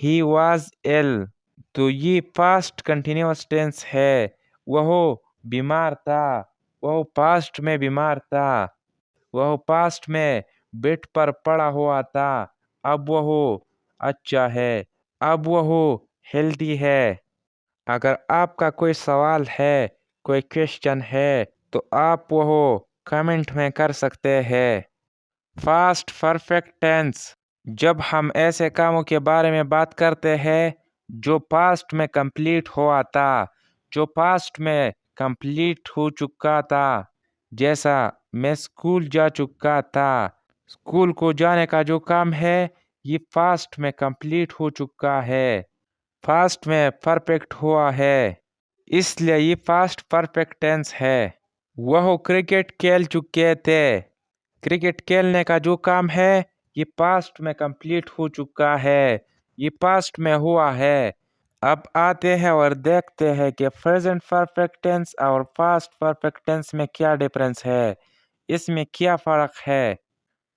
he was ill. تو یہ past continuous tense ہے. وہ بیمار تھا. وہ past میں بیمار تھا. وہ past میں بیڈ پر پڑا ہوا تھا. اب وہ اچھا ہے. اب وہ ہیلدی ہے. اگر آپ کا کوئی سوال ہے، کوئی کویشچن ہے تو آپ وہ کمنٹ میں کر سکتے ہیں. Past perfect tense. جب ہم ایسے کاموں کے بارے میں بات کرتے ہیں جو پاسٹ میں کمپلیٹ ہوا تھا، جو پاسٹ میں کمپلیٹ ہو چکا تھا، جیسا میں اسکول جا چکا تھا. اسکول کو جانے کا جو کام ہے یہ پاسٹ میں کمپلیٹ ہو چکا ہے، پاسٹ میں پرفیکٹ ہوا ہے، اس لیے یہ پاسٹ پرفیکٹ ٹینس ہے. وہ کرکٹ کھیل چکے تھے. کرکٹ کھیلنے کا جو کام ہے یہ پاسٹ میں کمپلیٹ ہو چکا ہے، یہ پاسٹ میں ہوا ہے. اب آتے ہیں اور دیکھتے ہیں کہ پریزنٹ پرفیکٹ ٹینس اور پاسٹ پرفیکٹ ٹینس میں کیا ڈفرینس ہے، اس میں کیا فرق ہے.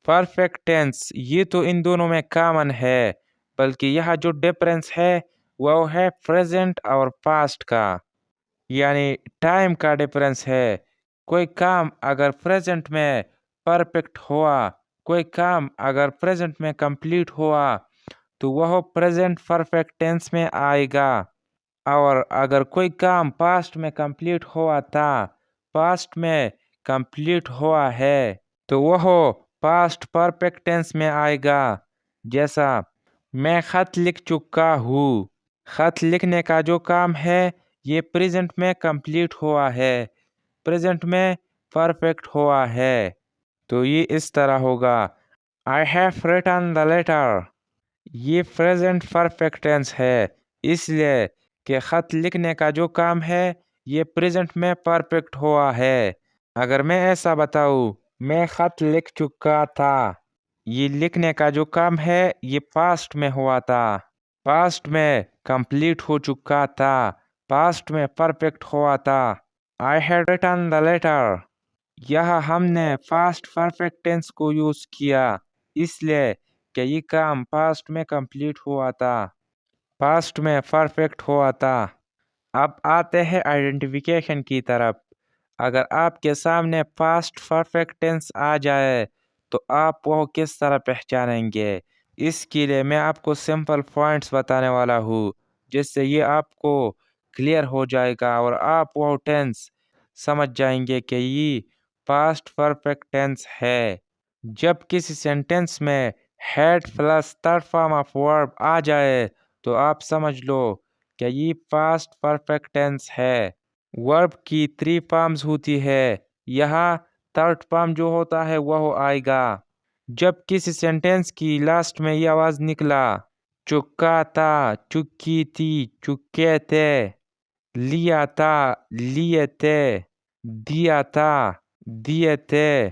پرفیکٹ ٹینس یہ تو ان دونوں میں کامن ہے، بلکہ یہاں جو ڈفرینس ہے وہ ہے پریزنٹ اور پاسٹ کا، یعنی ٹائم کا ڈفرینس ہے. کوئی کام اگر پریزنٹ میں پرفیکٹ ہوا، کوئی کام اگر پریزنٹ میں کمپلیٹ ہوا تو وہ پریزنٹ پرفیکٹ ٹینس میں آئے گا. اور اگر کوئی کام پاسٹ میں کمپلیٹ ہوا تھا، پاسٹ میں کمپلیٹ ہوا ہے تو وہ پاسٹ پرفیکٹ ٹینس میں آئے گا. جیسا میں خط لکھ چکا ہوں. خط لکھنے کا جو کام ہے یہ پریزنٹ میں کمپلیٹ ہوا ہے، پریزنٹ میں پرفیکٹ ہوا ہے. تو یہ اس طرح ہوگا I have written the letter. یہ پریزنٹ پرفیکٹ ٹینس ہے، اس لیے کہ خط لکھنے کا جو کام ہے یہ پریزنٹ میں پرفیکٹ ہوا ہے. اگر میں ایسا بتاؤں میں خط لکھ چکا تھا، یہ لکھنے کا جو کام ہے یہ پاسٹ میں ہوا تھا، پاسٹ میں کمپلیٹ ہو چکا تھا، پاسٹ میں پرفیکٹ ہوا تھا. I had written the letter. یہاں ہم نے پاسٹ پرفیکٹ ٹینس کو یوز کیا اس لیے کہ یہ کام پاسٹ میں کمپلیٹ ہوا تھا، پاسٹ میں پرفیکٹ ہوا تھا. اب آتے ہیں آئیڈینٹیفیکیشن کی طرف. اگر آپ کے سامنے پاسٹ پرفیکٹ ٹینس آ جائے تو آپ وہ کس طرح پہچانیں گے؟ اس کے لیے میں آپ کو سمپل پوائنٹس بتانے والا ہوں جس سے یہ آپ کو کلیئر ہو جائے گا اور آپ وہ ٹینس سمجھ جائیں گے کہ یہ پاسٹ پرفیکٹ ٹینس ہے. جب کسی سینٹینس میں had plus third form of verb آ جائے تو آپ سمجھ لو کہ یہ پاسٹ پرفیکٹ ٹینس ہے. ورب کی 3 فارمز ہوتی ہے، یہاں تھرڈ فارم جو ہوتا ہے وہ آئے گا. جب کسی سینٹینس کی لاسٹ میں یہ آواز نکلا، چکا تھا، چکی تھی، چکے تھے، لیا تھا، لیے تھے، دیا تھا، دیے تھے،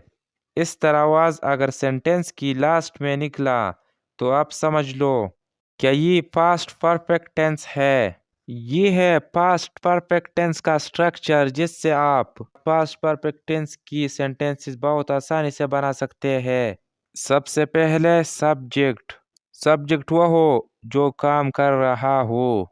اس طرح آواز اگر سینٹینس کی لاسٹ میں نکلا تو آپ سمجھ لو کہ یہ پاسٹ پرفیکٹ ٹینس ہے. یہ ہے پاسٹ پرفیکٹ ٹینس کا سٹرکچر جس سے آپ پاسٹ پرفیکٹ ٹینس کی سینٹینسز بہت آسانی سے بنا سکتے ہیں. سب سے پہلے سبجیکٹ. سبجیکٹ وہ ہو جو کام کر رہا ہو.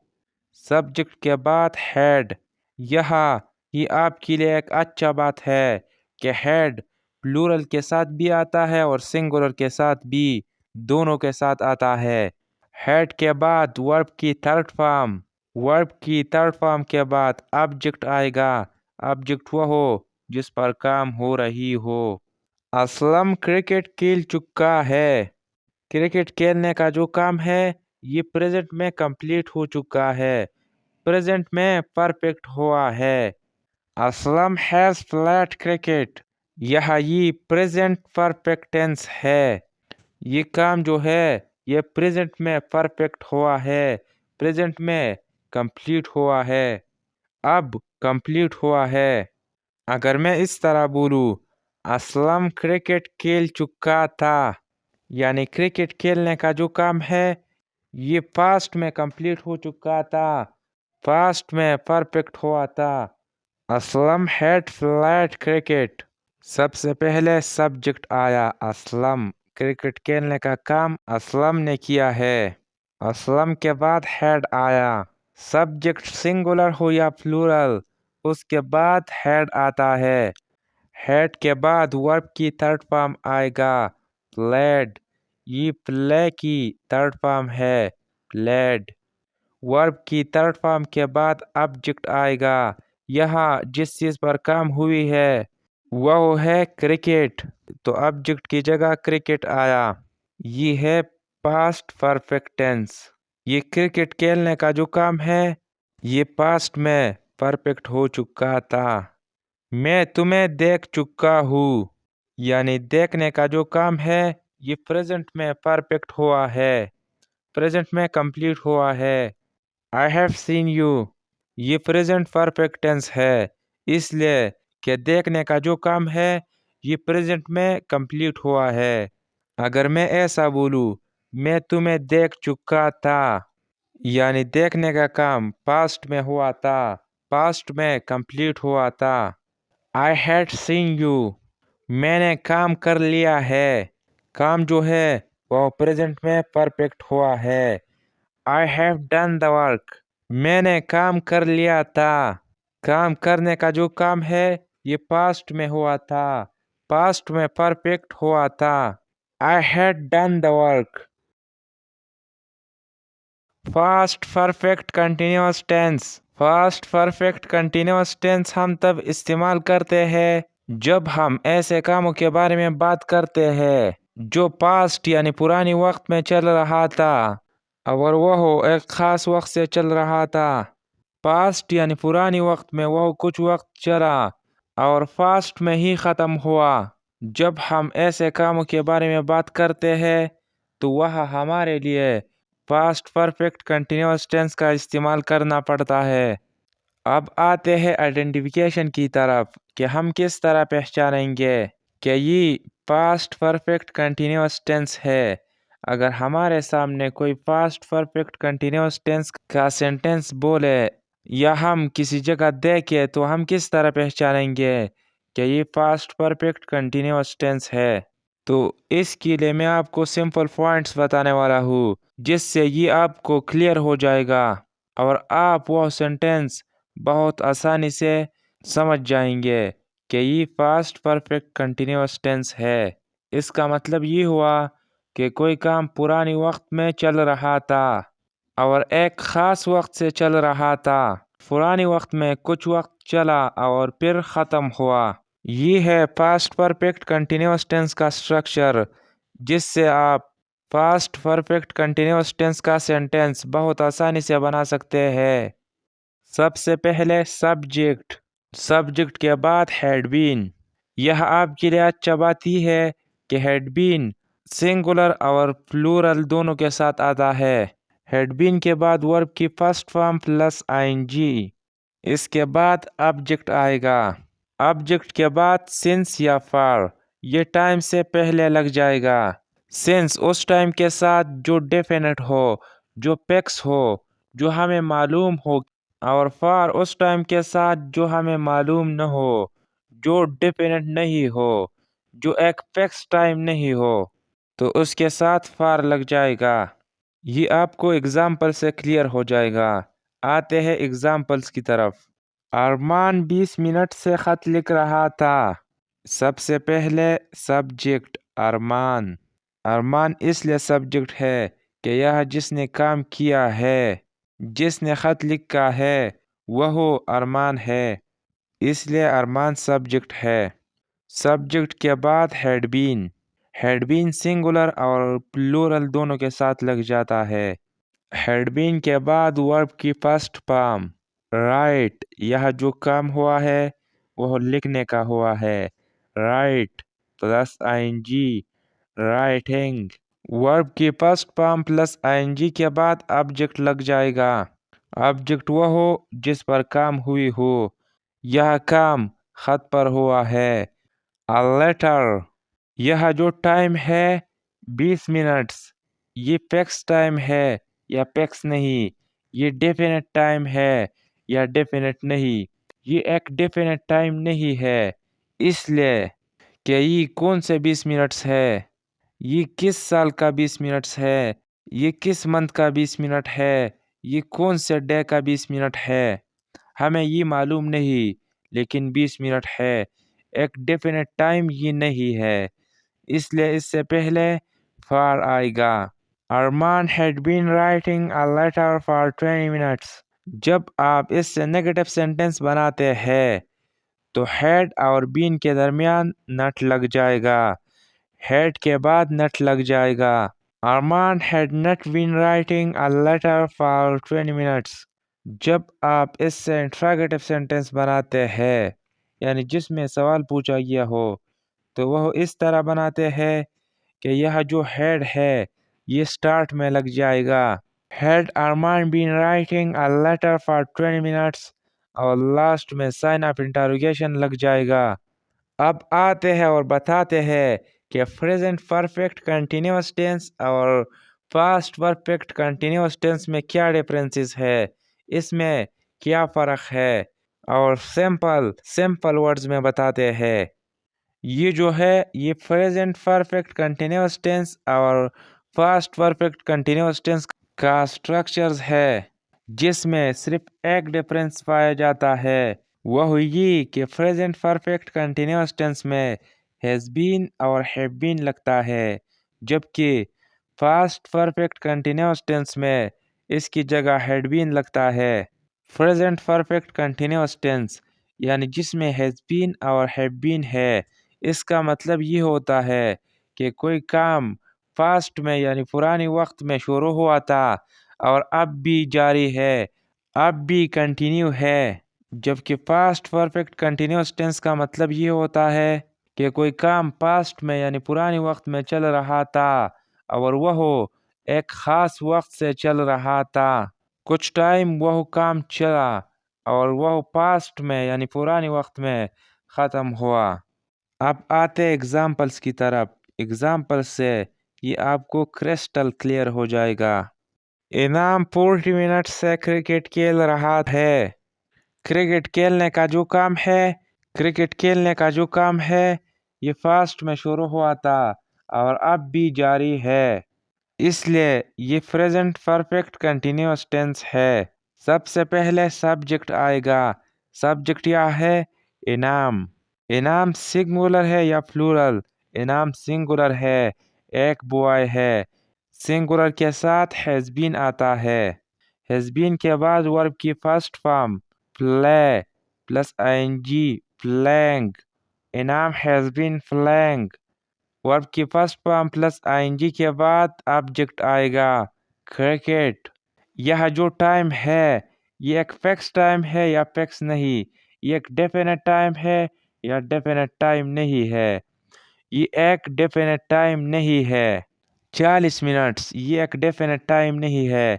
سبجیکٹ کے بعد ہیڈ. یہاں یہ آپ کے لیے ایک اچھا بات ہے کہ ہیڈ پلورل کے ساتھ بھی آتا ہے اور سنگولر کے ساتھ بھی، دونوں کے ساتھ آتا ہے. ہیڈ کے بعد ورب کی تھرڈ فارم. ورب کی تھرڈ فارم کے بعد آبجیکٹ آئے گا. آبجیکٹ وہ ہو جس پر کام ہو رہی ہو. اسلم کرکٹ کھیل چکا ہے. کرکٹ کھیلنے کا جو کام ہے یہ پریزنٹ میں کمپلیٹ ہو چکا ہے، پریزنٹ میں پرفیکٹ ہوا ہے. Aslam has played cricket. یہاں یہ پریزنٹ پرفیکٹ ٹینس ہے، یہ کام جو ہے یہ پریزنٹ میں پرفیکٹ ہوا ہے، پریزنٹ میں کمپلیٹ ہوا ہے، اب کمپلیٹ ہوا ہے. اگر میں اس طرح بولوں اسلم کرکٹ کھیل چکا تھا، یعنی کرکٹ کھیلنے کا جو کام ہے یہ پاسٹ میں کمپلیٹ ہو چکا تھا، پاسٹ میں پرفیکٹ ہوا تھا. Aslam had played cricket. سب سے پہلے سبجیکٹ آیا اسلم. کرکٹ کھیلنے کا کام اسلم نے کیا ہے. اسلم کے بعد ہیڈ آیا. سبجیکٹ سنگولر ہو یا پلورل اس کے بعد ہیڈ آتا ہے. ہیڈ کے بعد ورب کی تھرڈ فارم آئے گا پلیڈ. یہ پلے کی تھرڈ فارم ہے پلیڈ. ورب کی تھرڈ فارم کے بعد آبجیکٹ آئے گا. یہاں جس چیز پر کام ہوئی ہے وہ ہے کرکٹ تو آبجیکٹ کی جگہ کرکٹ آیا. یہ ہے پاسٹ پرفیکٹ ٹینس. یہ کرکٹ کھیلنے کا جو کام ہے یہ پاسٹ میں پرفیکٹ ہو چکا تھا. میں تمہیں دیکھ چکا ہوں یعنی دیکھنے کا جو کام ہے یہ پریزنٹ میں پرفیکٹ ہوا ہے پریزنٹ میں کمپلیٹ ہوا ہے. I have seen you یہ پریزنٹ پرفیکٹ ٹینس ہے اس لیے کہ دیکھنے کا جو کام ہے یہ پریزنٹ میں کمپلیٹ ہوا ہے. اگر میں ایسا بولوں میں تمہیں دیکھ چکا تھا یعنی دیکھنے کا کام پاسٹ میں ہوا تھا پاسٹ میں کمپلیٹ ہوا تھا. I had seen you میں نے کام کر لیا ہے. کام جو ہے وہ پریزنٹ میں پرفیکٹ ہوا ہے. I have done the work میں نے کام کر لیا تھا. کام کرنے کا جو کام ہے یہ پاسٹ میں ہوا تھا پاسٹ میں پرفیکٹ ہوا تھا. I had done the work. Past perfect continuous tense. Past perfect continuous tense ہم تب استعمال کرتے ہیں جب ہم ایسے کاموں کے بارے میں بات کرتے ہیں جو پاسٹ یعنی پرانی وقت میں چل رہا تھا اور وہ ایک خاص وقت سے چل رہا تھا. پاسٹ یعنی پرانی وقت میں وہ کچھ وقت چلا اور فاسٹ میں ہی ختم ہوا. جب ہم ایسے کاموں کے بارے میں بات کرتے ہیں تو وہ ہمارے لیے پاسٹ پرفیکٹ کنٹینیوس ٹینس کا استعمال کرنا پڑتا ہے. اب آتے ہیں آئیڈینٹیفیکیشن کی طرف کہ ہم کس طرح پہچانیں گے کہ یہ پاسٹ پرفیکٹ کنٹینیوس ٹینس ہے. اگر ہمارے سامنے کوئی پاسٹ پرفیکٹ کنٹینیوس ٹینس کا سینٹینس بولے یا ہم کسی جگہ دیکھیں تو ہم کس طرح پہچانیں گے کہ یہ پاسٹ پرفیکٹ کنٹینیوس ٹینس ہے. تو اس کے لیے میں آپ کو سمپل پوائنٹس بتانے والا ہوں جس سے یہ آپ کو کلیئر ہو جائے گا اور آپ وہ سینٹینس بہت آسانی سے سمجھ جائیں گے کہ یہ پاسٹ پرفیکٹ کنٹینیوس ٹینس ہے. اس کا مطلب یہ ہوا کہ کوئی کام پرانی وقت میں چل رہا تھا اور ایک خاص وقت سے چل رہا تھا. پرانی وقت میں کچھ وقت چلا اور پھر ختم ہوا. یہ ہے پاسٹ پرفیکٹ کنٹینیوس ٹینس کا اسٹرکچر جس سے آپ پاسٹ پرفیکٹ کنٹینیوس ٹینس کا سینٹینس بہت آسانی سے بنا سکتے ہیں. سب سے پہلے سبجیکٹ. سبجیکٹ کے بعد ہیڈ بین. یہ آپ کے لیے اچھا بات یہ ہے کہ ہیڈ بین سنگولر اور پلورل دونوں کے ساتھ آتا ہے. ہیڈ بین کے بعد ورب کی فرسٹ فارم پلس ING. اس کے بعد آبجیکٹ آئے گا. آبجیکٹ کے بعد سنس یا فار. یہ ٹائم سے پہلے لگ جائے گا. سنس اس ٹائم کے ساتھ جو ڈیفینٹ ہو جو فکس ہو جو ہمیں معلوم ہو اور فار اس ٹائم کے ساتھ جو ہمیں معلوم نہ ہو جو ڈیفینٹ نہیں ہو جو ایک فکس ٹائم نہیں ہو تو اس کے ساتھ فار لگ جائے گا. یہ آپ کو اگزامپل سے کلیئر ہو جائے گا. آتے ہیں اگزامپلس کی طرف. ارمان 20 منٹ سے خط لکھ رہا تھا. سب سے پہلے سبجیکٹ ارمان. ارمان اس لیے سبجیکٹ ہے کہ یہ جس نے کام کیا ہے جس نے خط لکھا ہے وہ ارمان ہے اس لیے ارمان سبجیکٹ ہے. سبجیکٹ کے بعد had been. Had been singular اور پلورل دونوں کے ساتھ لگ جاتا ہے. ہیڈ بین کے بعد ورب کی فرسٹ فارم رائٹ. یہ جو کام ہوا ہے وہ لکھنے کا ہوا ہے. Write plus ING writing. ورب کی فرسٹ فارم پلس ING کے بعد آبجیکٹ لگ جائے گا. آبجیکٹ وہ ہو جس پر کام ہوئی ہو. یہ کام خط پر ہوا ہے. A letter. یہ جو ٹائم ہے 20 منٹس یہ فکس ٹائم ہے یا فکس نہیں. یہ ڈیفینٹ ٹائم ہے یا ڈیفینٹ نہیں. یہ ایک ڈیفینٹ ٹائم نہیں ہے اس لیے کہ یہ کون سے 20 منٹس ہے یہ کس سال کا 20 منٹس ہے یہ کس منتھ کا 20 منٹ ہے؟ یہ کون سے ڈے کا 20 منٹ ہے؟ ہمیں یہ معلوم نہیں، لیکن 20 منٹ ہے۔ ایک ڈیفینٹ ٹائم یہ نہیں ہے، اس لیے اس سے پہلے فار آئے گا۔ ارمان had been writing a letter for 20 minutes۔ جب آپ اس سے نیگیٹو سینٹنس بناتے ہیں تو ہیڈ اور بین کے درمیان نٹ لگ جائے گا، ہیڈ کے بعد نٹ لگ جائے گا۔ ارمان had not been writing a letter for 20 minutes۔ جب آپ اس سے انٹراگیٹو سینٹنس بناتے ہیں، یعنی جس میں سوال پوچھا گیا ہو، تو وہ اس طرح بناتے ہیں کہ یہ جو ہیڈ ہے یہ سٹارٹ میں لگ جائے گا۔ Had Arman been writing a letter for 20 minutes اور لاسٹ میں سائن آف انٹروگیشن لگ جائے گا۔ اب آتے ہیں اور بتاتے ہیں کہ پریزنٹ پرفیکٹ کنٹینیوس ٹینس اور پاسٹ پرفیکٹ کنٹینیوس ٹینس میں کیا ڈفرینسز ہے، اس میں کیا فرق ہے، اور سمپل ورڈز میں بتاتے ہیں۔ یہ جو ہے یہ پریزنٹ پرفیکٹ کنٹینیوس ٹینس اور پاسٹ پرفیکٹ کنٹینیوس ٹینس کا سٹرکچرز ہے، جس میں صرف ایک ڈفرینس پایا جاتا ہے، وہ یہ کہ پریزنٹ پرفیکٹ کنٹینیوس ٹینس میں ہیز بین اور ہیو بین لگتا ہے، جبکہ پاسٹ پرفیکٹ کنٹینیوس ٹینس میں اس کی جگہ ہیڈ بین لگتا ہے۔ پریزنٹ پرفیکٹ کنٹینیوس ٹینس یعنی جس میں ہیز بین اور ہیو بین ہے، اس کا مطلب یہ ہوتا ہے کہ کوئی کام پاسٹ میں یعنی پرانے وقت میں شروع ہوا تھا اور اب بھی جاری ہے، اب بھی کنٹینیو ہے، جبکہ پاسٹ پرفیکٹ کنٹینیوس ٹینس کا مطلب یہ ہوتا ہے کہ کوئی کام پاسٹ میں یعنی پرانے وقت میں چل رہا تھا اور وہ ایک خاص وقت سے چل رہا تھا، کچھ ٹائم وہ کام چلا اور وہ پاسٹ میں یعنی پرانے وقت میں ختم ہوا۔ اب آتے ایگزامپلس کی طرف، ایگزامپل سے یہ آپ کو کرسٹل کلیئر ہو جائے گا۔ انعام 40 منٹ سے کرکٹ کھیل رہا ہے۔ کرکٹ کھیلنے کا جو کام ہے یہ فاسٹ میں شروع ہوا تھا اور اب بھی جاری ہے، اس لیے یہ پریزنٹ پرفیکٹ کنٹینیوس ٹینس ہے۔ سب سے پہلے سبجیکٹ آئے گا، سبجیکٹ کیا ہے؟ انعام۔ انعام سنگولر ہے یا پلورل؟ انعام سنگولر ہے، ایک بوائے ہے۔ سنگولر کے ساتھ ہیز بین آتا ہے، ہیز بین کے بعد ورب کی فرسٹ فارم پلے پلس ING پلینگ۔ انعام ہیز بین پلینگ، ورب کی فرسٹ فارم پلس ING کے بعد آبجیکٹ آئے گا کرکٹ۔ یہ جو ٹائم ہے یہ ایک فکس ٹائم ہے یا فکس نہیں، یہ ایک ڈیفینٹ ٹائم ہے یا ڈیفینٹ ٹائم نہیں ہے، یہ ایک ڈیفینٹ ٹائم نہیں ہے۔ 40 منٹس یہ ایک ڈیفینٹ ٹائم نہیں ہے،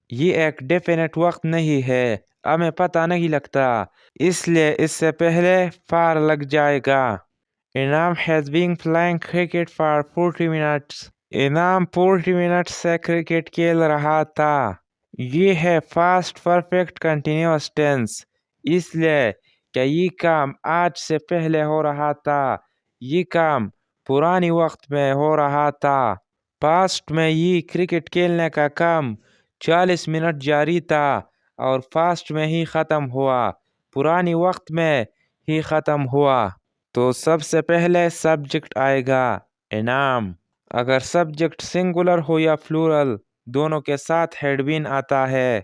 یہ ایک ڈیفینٹ وقت نہیں ہے، ہمیں پتہ نہیں لگتا، اس لیے اس سے پہلے فار لگ جائے گا۔ انعام has been playing cricket for 40 minutes۔ انعام 40 منٹ سے کرکٹ کھیل رہا تھا، یہ ہے پاسٹ پرفیکٹ کنٹینیوس ٹینس، اس لیے کہ یہ کام آج سے پہلے ہو رہا تھا، یہ کام پرانے وقت میں ہو رہا تھا۔ پاسٹ میں یہ کرکٹ کھیلنے کا کام 40 منٹ جاری تھا اور پاسٹ میں ہی ختم ہوا، پرانے وقت میں ہی ختم ہوا۔ تو سب سے پہلے سبجیکٹ آئے گا انعام، اگر سبجیکٹ سنگولر ہو یا پلورل دونوں کے ساتھ ہیڈ بین آتا ہے۔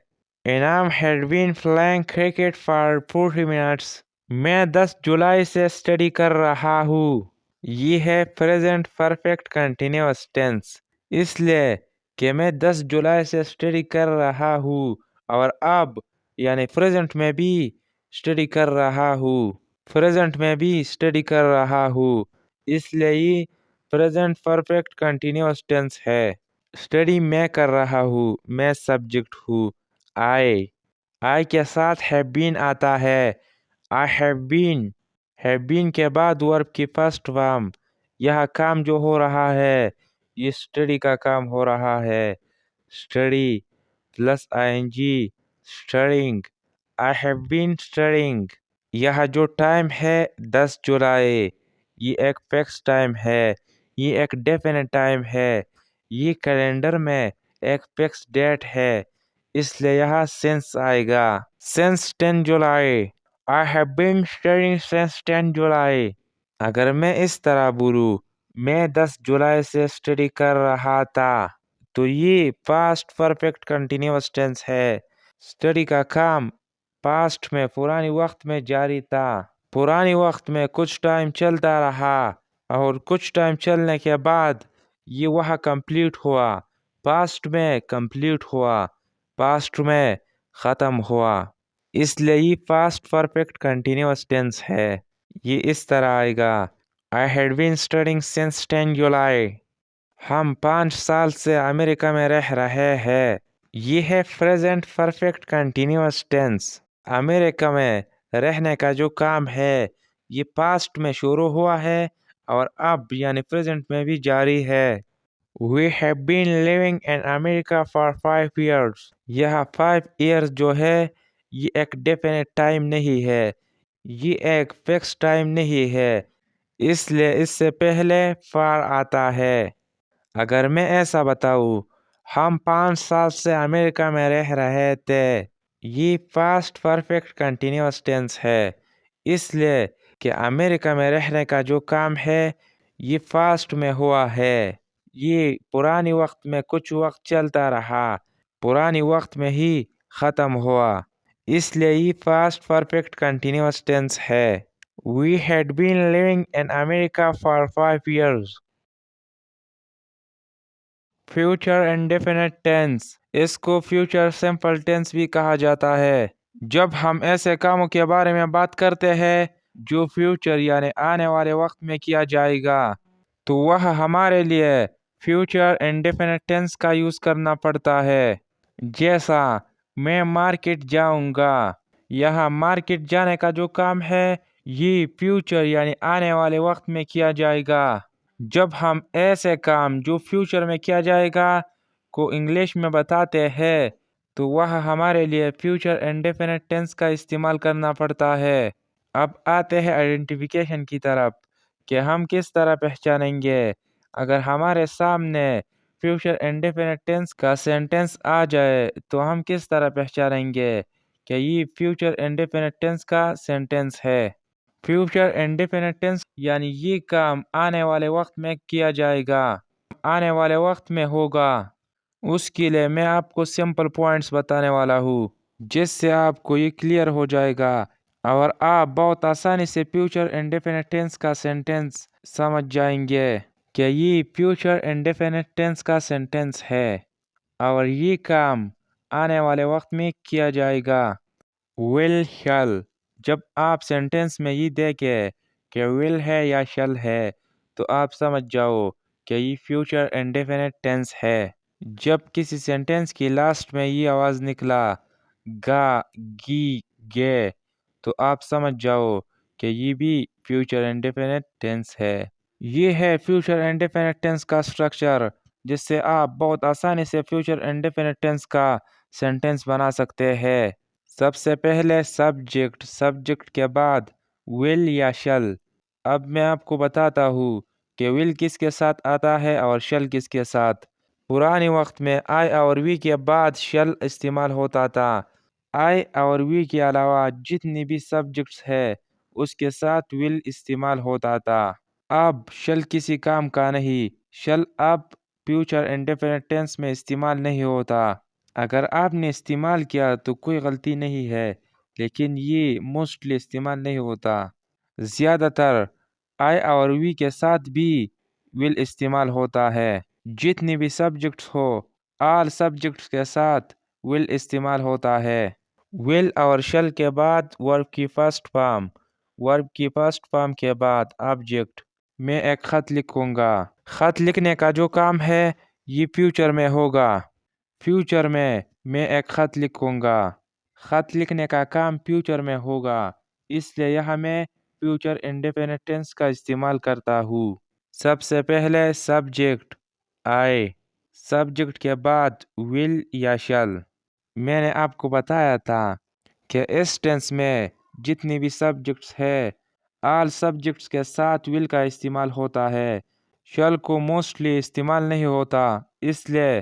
انعام had been playing cricket for 40 minutes۔ میں 10 جولائی سے اسٹڈی کر رہا ہوں، یہ ہے پریزنٹ پرفیکٹ کنٹینیوس ٹینس، اس لیے کہ میں 10 جولائی سے اسٹڈی کر رہا ہوں اور اب یعنی پریزنٹ میں بھی اسٹڈی کر رہا ہوں، پریزنٹ میں بھی اسٹڈی کر رہا ہوں، اس لیے یہ پریزنٹ پرفیکٹ کنٹینیوس ٹینس ہے۔ اسٹڈی میں کر رہا ہوں، میں سبجیکٹ ہوں، آئی کے ساتھ ہیو بین آتا ہے، آئی ہیو بین کے بعد ورب کی فرسٹ فارم، یہ کام جو ہو رہا ہے یہ اسٹڈی کا کام ہو رہا ہے، study plus ING studying, I have been studying. یہ جو ٹائم ہے 10 جولائی، یہ ایک فکس ٹائم ہے، یہ ایک ڈیفینٹ ٹائم ہے، یہ کیلنڈر میں ایک فکس ڈیٹ ہے، اس لیے یہاں since آئے گا۔ since 10 July I have been studying since 10 جولائی۔ اگر میں اس طرح بولوں میں 10 جولائی سے اسٹڈی کر رہا تھا تو یہ پاسٹ پرفیکٹ کنٹینیوس ٹینس ہے۔ اسٹڈی کا کام پاسٹ میں پرانے وقت میں جاری تھا۔ پرانے وقت میں کچھ ٹائم چلتا رہا اور کچھ ٹائم چلنے کے بعد یہ وہاں کمپلیٹ ہوا۔ پاسٹ میں کمپلیٹ ہوا، پاسٹ میں ختم ہوا، اس لیے یہ پاسٹ پرفیکٹ کنٹینیوس ٹینس ہے۔ یہ اس طرح آئے گا I had been studying since 10 جولائی۔ ہم 5 سال سے امریکہ میں رہ رہے ہیں۔ یہ ہے پریزنٹ پرفیکٹ کنٹینیوس ٹینس۔ امریکہ میں رہنے کا جو کام ہے یہ پاسٹ میں شروع ہوا ہے اور اب یعنی پریزنٹ میں بھی جاری ہے۔ We have been living in America for 5 years۔ یہاں 5 years جو ہے یہ ایک ڈیفینٹ ٹائم نہیں ہے، یہ ایک فکس ٹائم نہیں ہے، اس لیے اس سے پہلے فار آتا ہے۔ اگر میں ایسا بتاؤں ہم 5 سال سے امریکہ میں رہ رہے تھے، یہ پاسٹ پرفیکٹ کنٹینیوس ٹینس ہے، اس لیے کہ امریکہ میں رہنے کا جو کام ہے یہ پاسٹ میں ہوا ہے۔ یہ پرانے وقت میں کچھ وقت چلتا رہا، پرانے وقت میں ہی ختم ہوا، اس لیے یہ پاسٹ پرفیکٹ کنٹینیوس ٹینس ہے۔ We had been living in America for 5 years۔ Future indefinite tense, اس کو فیوچر سمپل ٹینس بھی کہا جاتا ہے۔ جب ہم ایسے کاموں کے بارے میں بات کرتے ہیں جو فیوچر یعنی آنے والے وقت میں کیا جائے گا تو وہ ہمارے لیے فیوچر انڈیفینٹ ٹینس کا یوز کرنا پڑتا ہے۔ جیسا میں مارکیٹ جاؤں گا، یہاں مارکیٹ جانے کا جو کام ہے یہ فیوچر یعنی آنے والے وقت میں کیا جائے گا۔ جب ہم ایسے کام جو فیوچر میں کیا جائے گا کو انگلش میں بتاتے ہیں تو وہ ہمارے لیے فیوچر انڈیفینٹ ٹینس کا استعمال کرنا پڑتا ہے۔ اب آتے ہیں آئیڈینٹیفیکیشن کی طرف کہ ہم کس طرح پہچانیں گے اگر ہمارے سامنے فیوچر انڈیفینٹ ٹینس کا سینٹینس آ جائے تو ہم کس طرح پہچانیں گے کہ یہ فیوچر انڈیفینٹ ٹینس کا سینٹینس ہے۔ فیوچر انڈیفینٹ ٹینس یعنی یہ کام آنے والے وقت میں کیا جائے گا، آنے والے وقت میں ہوگا۔ اس کے لیے میں آپ کو سمپل پوائنٹس بتانے والا ہوں جس سے آپ کو یہ کلیئر ہو جائے گا اور آپ بہت آسانی سے فیوچر انڈیفینٹ ٹینس کا سینٹینس سمجھ جائیں گے کہ یہ فیوچر انڈیفینٹ ٹینس کا سینٹینس ہے اور یہ کام آنے والے وقت میں کیا جائے گا۔ will shall، جب آپ سینٹینس میں یہ دیکھیں کہ will ہے یا shall ہے تو آپ سمجھ جاؤ کہ یہ فیوچر انڈیفینٹ ٹینس ہے۔ جب کسی سینٹینس کی لاسٹ میں یہ آواز نکلا گا، گی، گے تو آپ سمجھ جاؤ کہ یہ بھی فیوچر انڈیفینٹ ٹینس ہے۔ یہ ہے فیوچر انڈیفینٹ ٹینس کا سٹرکچر جس سے آپ بہت آسانی سے فیوچر انڈیفینٹ ٹینس کا سینٹینس بنا سکتے ہیں۔ سب سے پہلے سبجیکٹ، سبجیکٹ کے بعد will یا shall۔ اب میں آپ کو بتاتا ہوں کہ will کس کے ساتھ آتا ہے اور shall کس کے ساتھ۔ پرانے وقت میں I اور we کے بعد shall استعمال ہوتا تھا۔ I اور we کے علاوہ جتنی بھی سبجیکٹس ہے اس کے ساتھ will استعمال ہوتا تھا۔ اب shall کسی کام کا نہیں، shall اب فیوچر انڈیفینٹ ٹینس میں استعمال نہیں ہوتا۔ اگر آپ نے استعمال کیا تو کوئی غلطی نہیں ہے لیکن یہ موسٹلی استعمال نہیں ہوتا۔ زیادہ تر I اور we کے ساتھ بھی will استعمال ہوتا ہے۔ جتنی بھی سبجیکٹس ہو all سبجیکٹس کے ساتھ will استعمال ہوتا ہے۔ will اور shall کے بعد ورب کی فرسٹ فارم، ورب کی فرسٹ فارم کے بعد آبجیکٹ۔ میں ایک خط لکھوں گا، خط لکھنے کا جو کام ہے یہ فیوچر میں ہوگا۔ فیوچر میں ایک خط لکھوں گا، خط لکھنے کا کام فیوچر میں ہوگا، اس لیے یہاں میں فیوچر انڈیفینٹ ٹینس کا استعمال کرتا ہوں۔ سب سے پہلے سبجیکٹ I، سبجیکٹ کے بعد will یا shall۔ میں نے آپ کو بتایا تھا کہ اس ٹینس میں جتنی بھی سبجیکٹس ہے all سبجیکٹس کے ساتھ will کا استعمال ہوتا ہے، shall کو موسٹلی استعمال نہیں ہوتا، اس لیے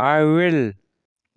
I will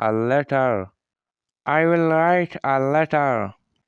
a letter। I will write a letter।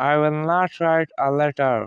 I will not write a letter।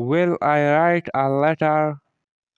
Will I write a letter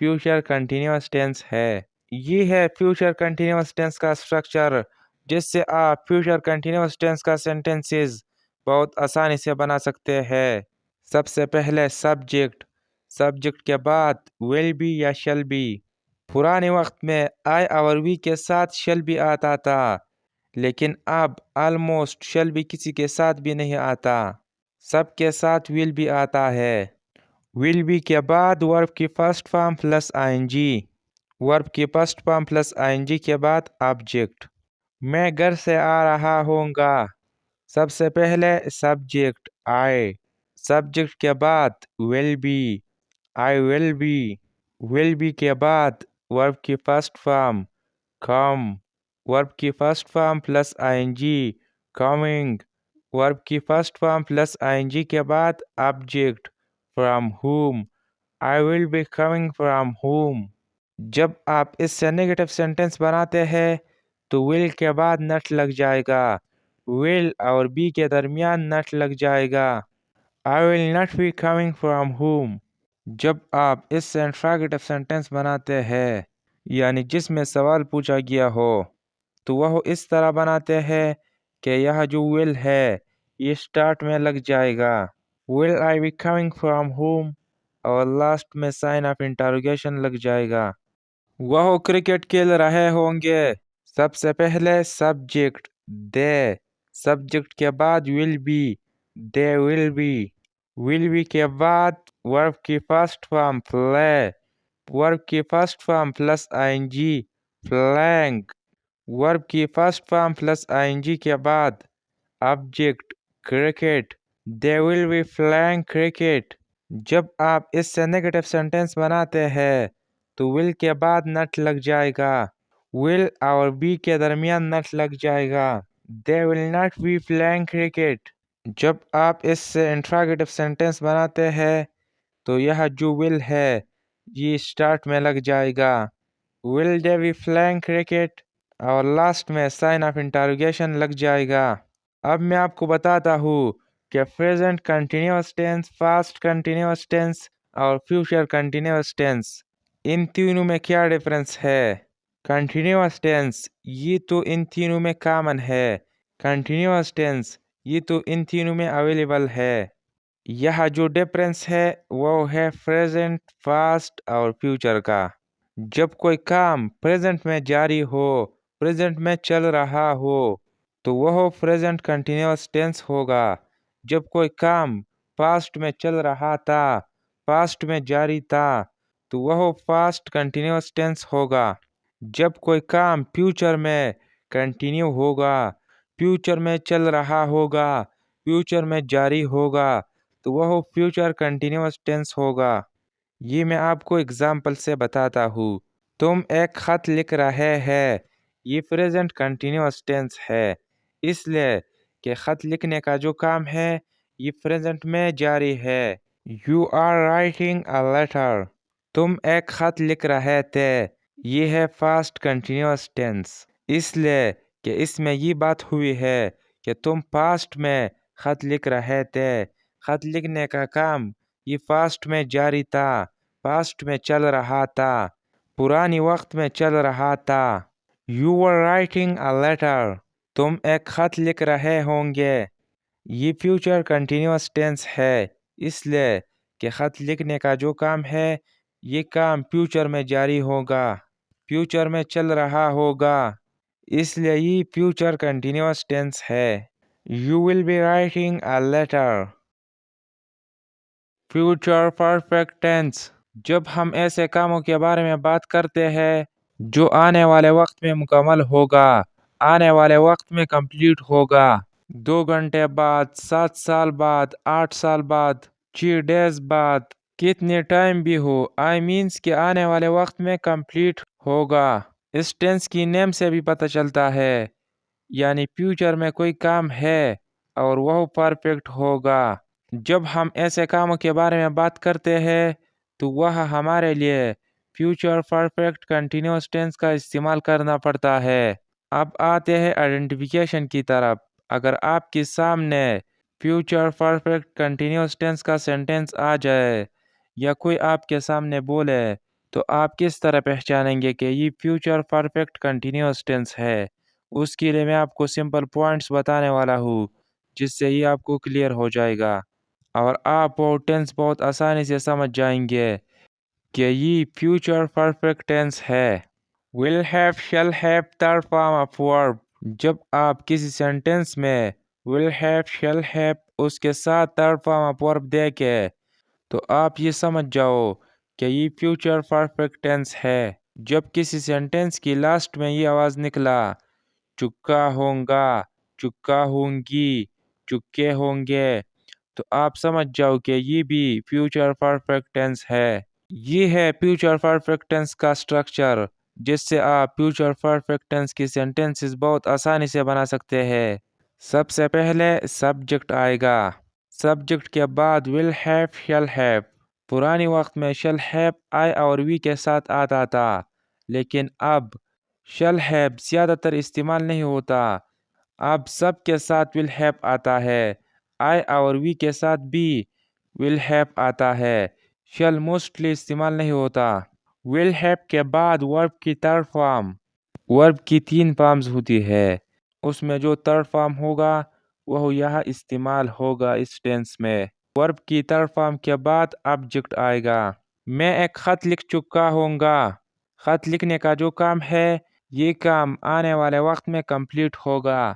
future continuous tense ہے۔ یہ ہے فیوچر کنٹینیوس ٹینس کا اسٹرکچر، جس سے آپ فیوچر کنٹینیوس ٹینس کا سینٹنسز بہت آسانی سے بنا سکتے ہیں۔ سب سے پہلے سبجیکٹ کے بعد ول بی یا شل بی۔ پرانے وقت میں آئی اور وی کے ساتھ شل بی آتا تھا، لیکن اب آلموسٹ شل بی کسی کے ساتھ بھی نہیں آتا، سب کے ساتھ ول بی آتا ہے۔ ول بی کے بعد ورب کی first form plus I N جی، ورب کی first form plus I N G کے بعد آبجیکٹ۔ میں گھر سے آ رہا ہوں گا۔ سب سے پہلے سبجیکٹ آئی، سبجیکٹ کے بعد will be, I will be, will be کے بعد ورب کی فرسٹ فارم کم، ورب کی first form plus I N G coming, verb کی first form plus I N G کے بعد object from home, I will be coming from home. جب آپ اس سے نیگیٹو سینٹنس بناتے ہیں تو ول کے بعد نٹ لگ جائے گا، ول اور بی کے درمیان نٹ لگ جائے گا، I will not be coming from home. جب آپ اس سے انٹراگیٹو سینٹنس بناتے ہیں، یعنی جس میں سوال پوچھا گیا ہو، تو وہ اس طرح بناتے ہیں کہ یہ جو ول ہے یہ سٹارٹ میں لگ جائے گا، ول آئی بی کمنگ فرام ہوم، اور لاسٹ میں سائن آف انٹروگیشن لگ جائے گا۔ وہ کرکٹ کھیل رہے ہوں گے۔ سب سے پہلے سبجیکٹ دے، سبجیکٹ کے بعد will be, they will be, will be کے بعد ورب کی فرسٹ فارم پلے، ورب کی first form plus I N G playing, verb کی first form plus I N G کے بعد object cricket, they will be playing cricket. جب آپ اس سے نیگیٹو سینٹنس بناتے ہیں تو ول کے بعد نٹ لگ جائے گا، ول اور بی کے درمیان نٹ لگ جائے گا، they will not be playing cricket. جب آپ اس سے انٹراگیٹو سینٹنس بناتے ہیں تو یہ جو ول ہے یہ سٹارٹ میں لگ جائے گا، ول دے بی پلینگ کرکٹ، اور لاسٹ میں سائن آف انٹروگیشن لگ جائے گا۔ اب میں آپ کو بتاتا ہوں کہ present continuous tense, past continuous tense اور فیوچر کنٹینیوس ٹینس، ان تینوں میں کیا ڈفرنس ہے۔ کنٹینیوس ٹینس یہ تو ان تینوں میں کامن ہے، کنٹینیوس ٹینس یہ تو ان تینوں میں اویلیبل ہے۔ یہ جو ڈفرنس ہے وہ ہے پریزنٹ، پاسٹ اور فیوچر کا۔ جب کوئی کام پریزنٹ میں جاری ہو، پریزنٹ میں چل رہا ہو تو وہ پریزنٹ کنٹینیوس ٹینس ہوگا۔ جب کوئی کام پاسٹ میں چل رہا تھا، پاسٹ میں جاری تھا تو وہ پاسٹ کنٹینیوس ٹینس ہوگا۔ جب کوئی کام فیوچر میں کنٹینیو ہوگا، فیوچر میں چل رہا ہوگا، فیوچر میں جاری ہوگا تو وہ فیوچر کنٹینیوس ٹینس ہوگا۔ یہ میں آپ کو اگزامپل سے بتاتا ہوں۔ تم ایک خط لکھ رہے ہیں، یہ پریزنٹ کنٹینیوس ٹینس ہے، اس لیے کہ خط لکھنے کا جو کام ہے یہ پریزنٹ میں جاری ہے۔ You are writing a letter، تم ایک خط لکھ رہے تھے، یہ ہے پاسٹ کنٹینیوس ٹینس، اس لیے کہ اس میں یہ بات ہوئی ہے کہ تم پاسٹ میں خط لکھ رہے تھے، خط لکھنے کا کام یہ پاسٹ میں جاری تھا، پاسٹ میں چل رہا تھا، پرانی وقت میں چل رہا تھا۔ You were writing a letter، تم ایک خط لکھ رہے ہوں گے، یہ فیوچر کنٹینیوس ٹینس ہے، اس لیے کہ خط لکھنے کا جو کام ہے یہ کام فیوچر میں جاری ہوگا، فیوچر میں چل رہا ہوگا، اس لیے یہ فیوچر کنٹینیوس ٹینس ہے۔ You will be writing a letter۔ Future perfect tense, جب ہم ایسے کاموں کے بارے میں بات کرتے ہیں جو آنے والے وقت میں مکمل ہوگا، آنے والے وقت میں کمپلیٹ ہوگا، 2 گھنٹے بعد، 7 سال بعد، 8 سال بعد، 6 ڈیز بعد، کتنے ٹائم بھی ہو، آئی مینس کہ آنے والے وقت میں کمپلیٹ ہوگا۔ اس ٹینس کی نیم سے بھی پتہ چلتا ہے، یعنی فیوچر میں کوئی کام ہے اور وہ پرفیکٹ ہوگا۔ جب ہم ایسے کاموں کے بارے میں بات کرتے ہیں تو وہ ہمارے لیے فیوچر پرفیکٹ کنٹینیوس ٹینس کا استعمال کرنا پڑتا ہے۔ اب آتے ہیں آئیڈینٹیفیکیشن کی طرف۔ اگر آپ کے سامنے فیوچر پرفیکٹ کنٹینیوس ٹینس کا سینٹنس آ جائے یا کوئی آپ کے سامنے بولے تو آپ کس طرح پہچانیں گے کہ یہ فیوچر پرفیکٹ کنٹینیوس ٹینس ہے؟ اس کے لیے میں آپ کو سمپل پوائنٹس بتانے والا ہوں جس سے یہ آپ کو کلیئر ہو جائے گا اور آپ وہ ٹینس بہت آسانی سے سمجھ جائیں گے کہ یہ فیوچر پرفیکٹ ٹینس ہے۔ will have shall have third form of verb۔ جب آپ کسی سینٹنس میں will have shall have اس کے ساتھ third form of verb دیکھیں تو آپ یہ سمجھ جاؤ کہ یہ فیوچر پرفیکٹ ٹینس ہے۔ جب کسی سینٹنس کی لاسٹ میں یہ آواز نکلا چکا ہوں گا، چکا ہوں گی، چکے ہوں گے تو آپ سمجھ جاؤ کہ یہ بھی فیوچر پرفیکٹ ٹینس ہے۔ یہ ہے فیوچر پرفیکٹ ٹینس کا سٹرکچر جس سے آپ فیوچر پرفیکٹ ٹینس کی سینٹنسز بہت آسانی سے بنا سکتے ہیں۔ سب سے پہلے سبجیکٹ آئے گا، سبجیکٹ کے بعد will have shall have۔ پرانے وقت میں shall have I اور we کے ساتھ آتا تھا لیکن اب shall have زیادہ تر استعمال نہیں ہوتا، اب سب کے ساتھ will have آتا ہے، I اور we کے ساتھ بھی will have آتا ہے، shall موسٹلی استعمال نہیں ہوتا۔ will have کے بعد verb کی تھرڈ فارم، verb کی 3 فارمز ہوتی ہے، اس میں جو تھرڈ فارم ہوگا وہ یہاں استعمال ہوگا اس ٹینس میں۔ verb کی تھرڈ فارم کے بعد آبجیکٹ آئے گا۔ میں ایک خط لکھ چکا ہوں گا، خط لکھنے کا جو کام ہے یہ کام آنے والے وقت میں کمپلیٹ ہوگا،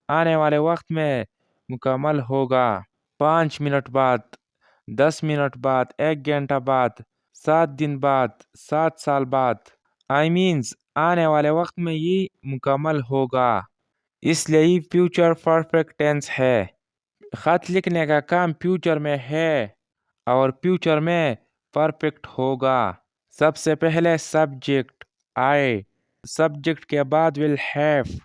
آنے والے وقت میں مکمل ہوگا۔ 5 منٹ بعد، 10 منٹ بعد، 1 گھنٹہ بعد، 7 دن بعد، 7 سال بعد، آنے والے وقت میں یہ مکمل ہوگا، اس لیے یہ فیوچر پرفیکٹ ٹینس ہے۔ خط لکھنے کا کام فیوچر میں ہے اور فیوچر میں پرفیکٹ ہوگا۔ سب سے پہلے سبجیکٹ آئے، سبجیکٹ کے بعد will have۔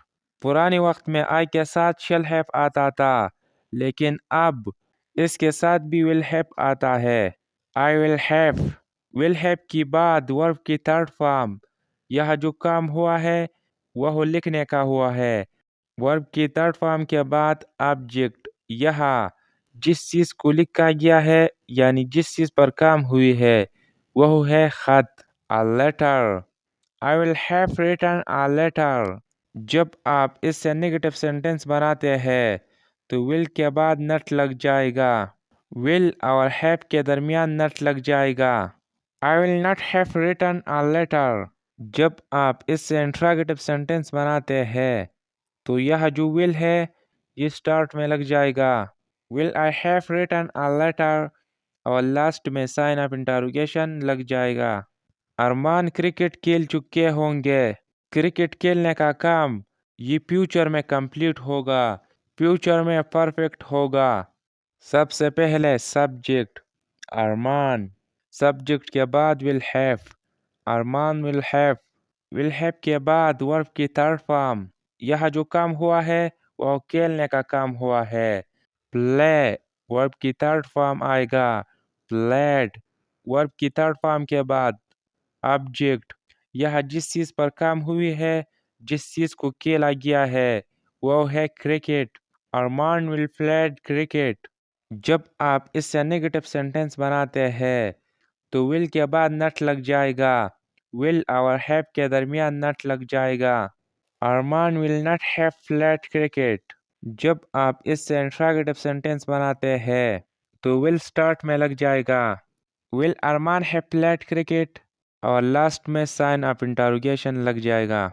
پرانے وقت میں I کے ساتھ shall have آتا تھا لیکن اب اس کے ساتھ بھی will have آتا ہے، I will have۔ will have کی بعد verb کی تھرڈ فارم، یہاں جو کام ہوا ہے وہ لکھنے کا ہوا ہے، verb کی تھرڈ فارم کے بعد آبجیکٹ، یہاں جس چیز کو لکھا گیا ہے یعنی جس چیز پر کام ہوئی ہے وہ ہے خط، a letter۔ I will have written a letter۔ جب آپ اس سے نیگیٹو سینٹنس بناتے ہیں تو will کے بعد نٹ لگ جائے گا، will اور have کے درمیان نٹ لگ جائے گا، I will not have written a letter۔ جب آپ اس سے انٹراگیٹو سینٹنس بناتے ہیں تو یہاں جو will ہے یہ سٹارٹ میں لگ جائے گا، will I have written a letter اور لاسٹ میں سائن آف انٹروگیشن لگ جائے گا۔ ارمان کرکٹ کھیل چکے ہوں گے، کرکٹ کھیلنے کا کام یہ فیوچر میں کمپلیٹ ہوگا، فیوچر میں پرفیکٹ ہوگا۔ سب سے پہلے سبجیکٹ ارمان، سبجیکٹ کے بعد will have، Arman will have کے بعد verb کی تھرڈ فارم، یہاں جو کام ہوا ہے وہ کھیلنے کا کام ہوا ہے، play، verb کی تھرڈ فارم آئے گا played، verb کی تھرڈ فارم کے بعد آبجیکٹ، یہاں جس چیز پر کام ہوئی ہے، جس چیز کو کھیلا گیا ہے وہ ہے cricket, Arman will played cricket. جب آپ اس سے نیگیٹو سینٹنس بناتے ہیں تو will کے بعد نٹ لگ جائے گا، will اور have کے درمیان نٹ لگ جائے گا، ارمان will not have played cricket. جب آپ اس سے انٹراگیٹو سینٹنس بناتے ہیں تو will سٹارٹ میں لگ جائے گا، will Arman have played cricket اور لاسٹ میں سائن آف انٹروگیشن لگ جائے گا۔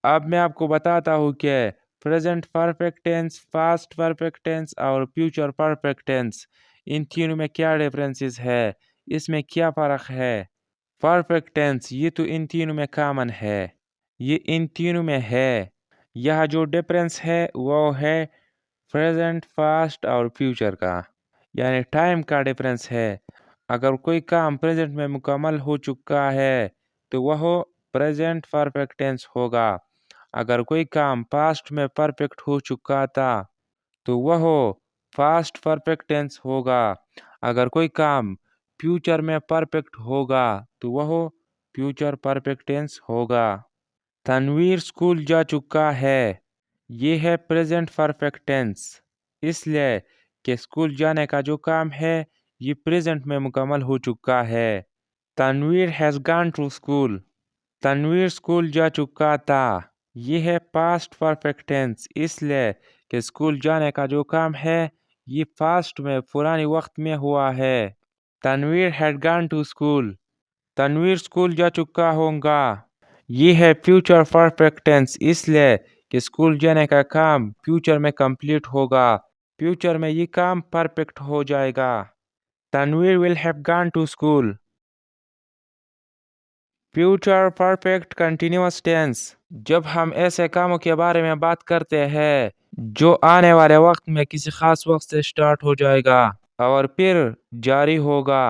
اب میں آپ کو بتاتا ہوں کہ present perfect tense, past perfect tense اور فیوچر پرفیکٹ ٹینس ان تینوں میں کیا ڈفرینسز ہے، اس میں کیا فرق ہے۔ پرفیکٹ ٹینس یہ تو ان تینوں میں کامن ہے، یہ ان تینوں میں ہے، یہاں جو ڈفرینس ہے وہ ہے پریزنٹ، پاسٹ اور فیوچر کا، یعنی ٹائم کا ڈفرینس ہے۔ اگر کوئی کام پریزنٹ میں مکمل ہو چکا ہے تو وہ پریزنٹ پرفیکٹ ٹینس ہوگا، اگر کوئی کام پاسٹ میں پرفیکٹ ہو چکا تھا تو وہ پاسٹ پرفیکٹ ٹینس ہوگا، اگر کوئی کام فیوچر میں پرفیکٹ ہوگا تو وہ فیوچر پرفیکٹ ٹینس ہوگا۔ تنویر اسکول جا چکا ہے، یہ ہے پریزنٹ پرفیکٹ ٹینس، اس لیے کہ اسکول جانے کا جو کام ہے یہ پریزنٹ میں مکمل ہو چکا ہے۔ Tanveer has gone to school. Tanveer school جا چکا تھا. یہ ہے پاسٹ پرفیکٹ ٹینس اس لیے کہ اسکول جانے کا جو کام ہے یہ پاسٹ میں پرانے وقت میں ہوا ہے. Tanveer had gone to school. Tanveer school جا چکا ہوگا. یہ ہے فیوچر پرفیکٹ ٹینس اس لیے کہ اسکول جانے کا کام فیوچر میں کمپلیٹ ہوگا. فیوچر میں یہ کام پرفیکٹ ہو جائے گا. Tanveer will have gone to school. Future perfect continuous tense جب ہم ایسے کاموں کے بارے میں بات کرتے ہیں جو آنے والے وقت میں کسی خاص وقت سے سٹارٹ ہو جائے گا اور پھر جاری ہوگا،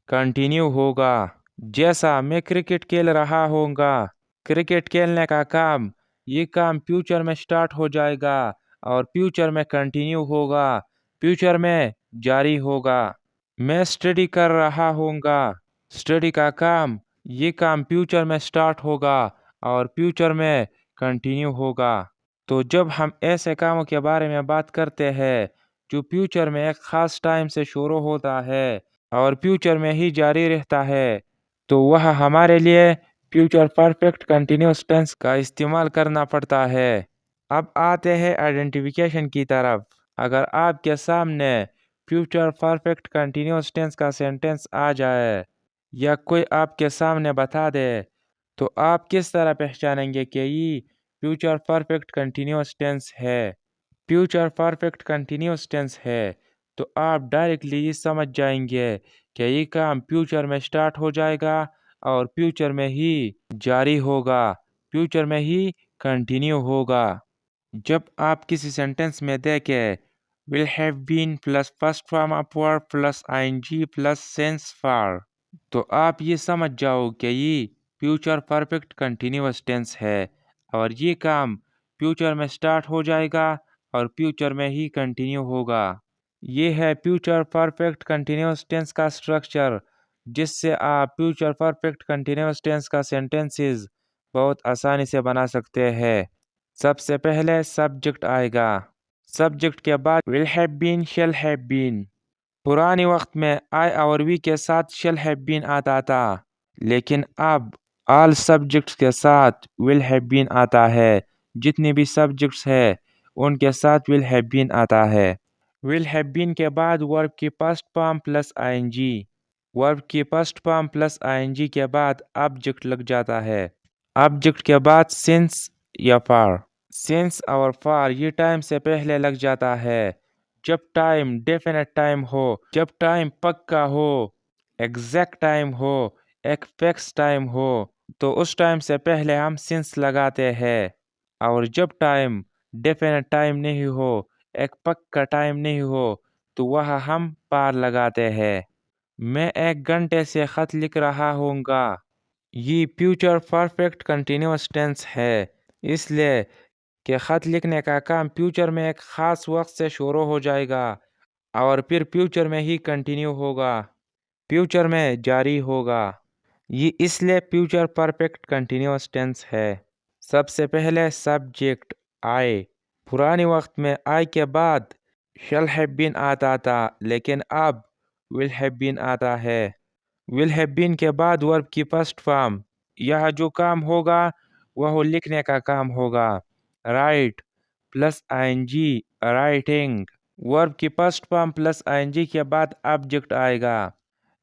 کنٹینیو ہوگا. جیسا میں کرکٹ کھیل رہا ہوں گا. کرکٹ کھیلنے کا کام یہ کام فیوچر میں سٹارٹ ہو جائے گا اور فیوچر میں کنٹینیو ہوگا، فیوچر میں جاری ہوگا. میں اسٹڈی کر رہا ہوں گا. اسٹڈی کا کام یہ کام فیوچر میں سٹارٹ ہوگا اور فیوچر میں کنٹینیو ہوگا. تو جب ہم ایسے کاموں کے بارے میں بات کرتے ہیں جو فیوچر میں ایک خاص ٹائم سے شروع ہوتا ہے اور فیوچر میں ہی جاری رہتا ہے تو وہ ہمارے لیے فیوچر پرفیکٹ کنٹینیوس ٹینس کا استعمال کرنا پڑتا ہے. اب آتے ہیں آئیڈینٹیفیکیشن کی طرف. اگر آپ کے سامنے فیوچر پرفیکٹ کنٹینیوس ٹینس کا سینٹینس آ جائے یا کوئی آپ کے سامنے بتا دے تو آپ کس طرح پہچانیں گے کہ یہ فیوچر پرفیکٹ کنٹینیوس ٹینس ہے؟ فیوچر پرفیکٹ کنٹینیوس ٹینس ہے تو آپ ڈائریکٹلی یہ سمجھ جائیں گے کہ یہ کام فیوچر میں سٹارٹ ہو جائے گا اور فیوچر میں ہی جاری ہوگا، فیوچر میں ہی کنٹینیو ہوگا. جب آپ کسی سینٹینس میں دیکھیں will have been plus first form of verb plus ing plus since for تو آپ یہ سمجھ جاؤ کہ یہ فیوچر پرفیکٹ کنٹینیوس ٹینس ہے اور یہ کام فیوچر میں سٹارٹ ہو جائے گا اور فیوچر میں ہی کنٹینیو ہوگا. یہ ہے فیوچر پرفیکٹ کنٹینیوس ٹینس کا سٹرکچر جس سے آپ فیوچر پرفیکٹ کنٹینیوس ٹینس کا سینٹینسز بہت آسانی سے بنا سکتے ہیں. سب سے پہلے سبجیکٹ آئے گا. سبجیکٹ کے بعد will have been shall have been. پرانے وقت میں آئی اور وی کے ساتھ shall have been آتا تھا لیکن اب آل سبجیکٹس کے ساتھ will have been آتا ہے. جتنے بھی سبجیکٹس ہیں ان کے ساتھ will have been آتا ہے. will have been کے بعد verb کی past form plus ing. verb کی past form plus ing کے بعد object لگ جاتا ہے. object کے بعد since یا for. since اور for یہ ٹائم سے پہلے لگ جاتا ہے. جب ٹائم ڈیفینٹ ٹائم ہو، جب ٹائم پکا ہو، ایگزیکٹ ٹائم ہو، ایک فکس ٹائم ہو تو اس ٹائم سے پہلے ہم since لگاتے ہیں. اور جب ٹائم ڈیفینٹ ٹائم نہیں ہو، ایک پکا ٹائم نہیں ہو تو وہاں ہم for لگاتے ہیں. میں 1 گھنٹے سے خط لکھ رہا ہوں گا. یہ فیوچر پرفیکٹ کنٹینیوس ٹینس ہے اس لیے کہ خط لکھنے کا کام فیوچر میں ایک خاص وقت سے شروع ہو جائے گا اور پھر فیوچر میں ہی کنٹینیو ہوگا، فیوچر میں جاری ہوگا. یہ اس لیے فیوچر پرفیکٹ کنٹینیوس ٹینس ہے. سب سے پہلے سبجیکٹ آئے. پرانے وقت میں آئی کے بعد shall have been آتا تھا لیکن اب will have been آتا ہے. will have been کے بعد verb کی first form. یہاں جو کام ہوگا وہ لکھنے کا کام ہوگا. write plus ing writing. verb کی first form plus ing کے بعد object آئے گا.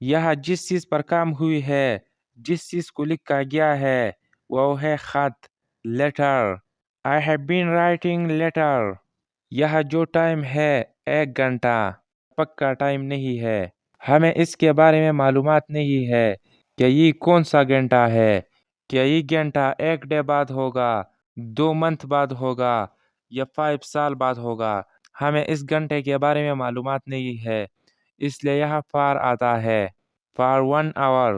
یہاں جس چیز پر کام ہوئی ہے، جس چیز کو لکھا گیا ہے وہ ہے خط، letter. I have been writing letter. یہاں جو ٹائم ہے 1 گھنٹہ، پکا ٹائم نہیں ہے. ہمیں اس کے بارے میں معلومات نہیں ہے کہ یہ کون سا گھنٹہ ہے، کہ یہ گھنٹہ 1 ڈے بعد ہوگا، 2 منتھ بعد ہوگا یا 5 سال بعد ہوگا. ہمیں اس گھنٹے کے بارے میں معلومات نہیں ہے اس لیے یہاں for آتا ہے. for 1 hour.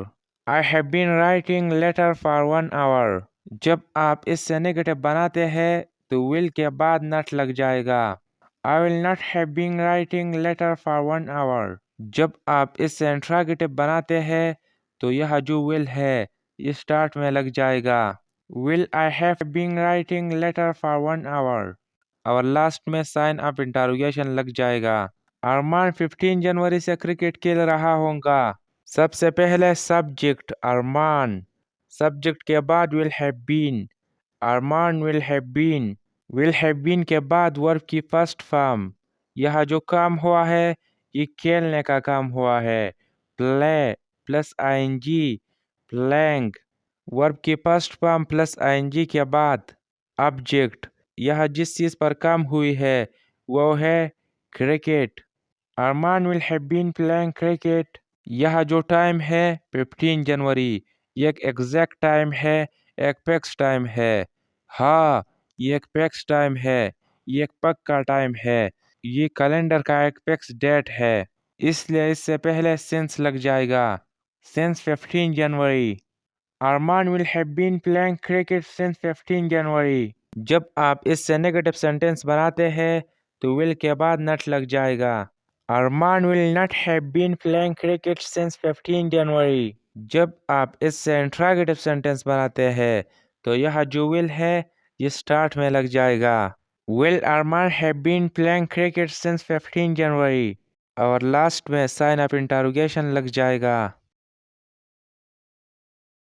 I have been writing letter for 1 hour. جب آپ اس سے نیگیٹو بناتے ہیں تو will کے بعد not لگ جائے گا. I will not have been writing letter for 1 hour. جب آپ اس سے انٹراگیٹو بناتے ہیں تو یہاں جو will ہے یہ سٹارٹ میں لگ جائے گا. Will I have been writing letter for 1 hour. اور لاسٹ میں سائن آف انٹروگیشن لگ جائے گا. ارمان 15 جنوری سے کرکٹ کھیل رہا ہوں گا. سب سے پہلے سبجیکٹ ارمان، سبجیکٹ کے بعد will have been، Arman will have been کے بعد ورب کی فرسٹ فارم، یہاں جو کام ہوا ہے یہ کھیلنے کا کام ہوا ہے، پلے plus I N G playing, verb کی first form plus I N G کے بعد آبجیکٹ، یہاں جس چیز پر کام ہوئی ہے وہ ہے cricket, Arman will have been playing cricket، یہاں جو ٹائم ہے 15 جنوری، یہ ایک ایگزیکٹ ٹائم ہے، ایک فکس ٹائم ہے، ہاں یہ ایک فکس ٹائم ہے، یہ ایک پکا ٹائم ہے، یہ کیلنڈر کا ایک فکس ڈیٹ ہے، اس لیے اس سے پہلے سنس لگ جائے گا، since 15 January, Armaan will have been playing cricket since 15 January. جب آپ اس سے نیگیٹو سینٹینس بناتے ہیں تو will کے بعد نٹ لگ جائے گا، ارمان will not have been playing cricket since 15 January. جب آپ اس سے انٹراگیٹو سینٹینس بناتے ہیں تو یہاں جو will ہے یہ سٹارٹ میں لگ جائے گا، will Arman have been playing cricket since 15 جنوری، اور لاسٹ میں سائن آف انٹروگیشن لگ جائے گا۔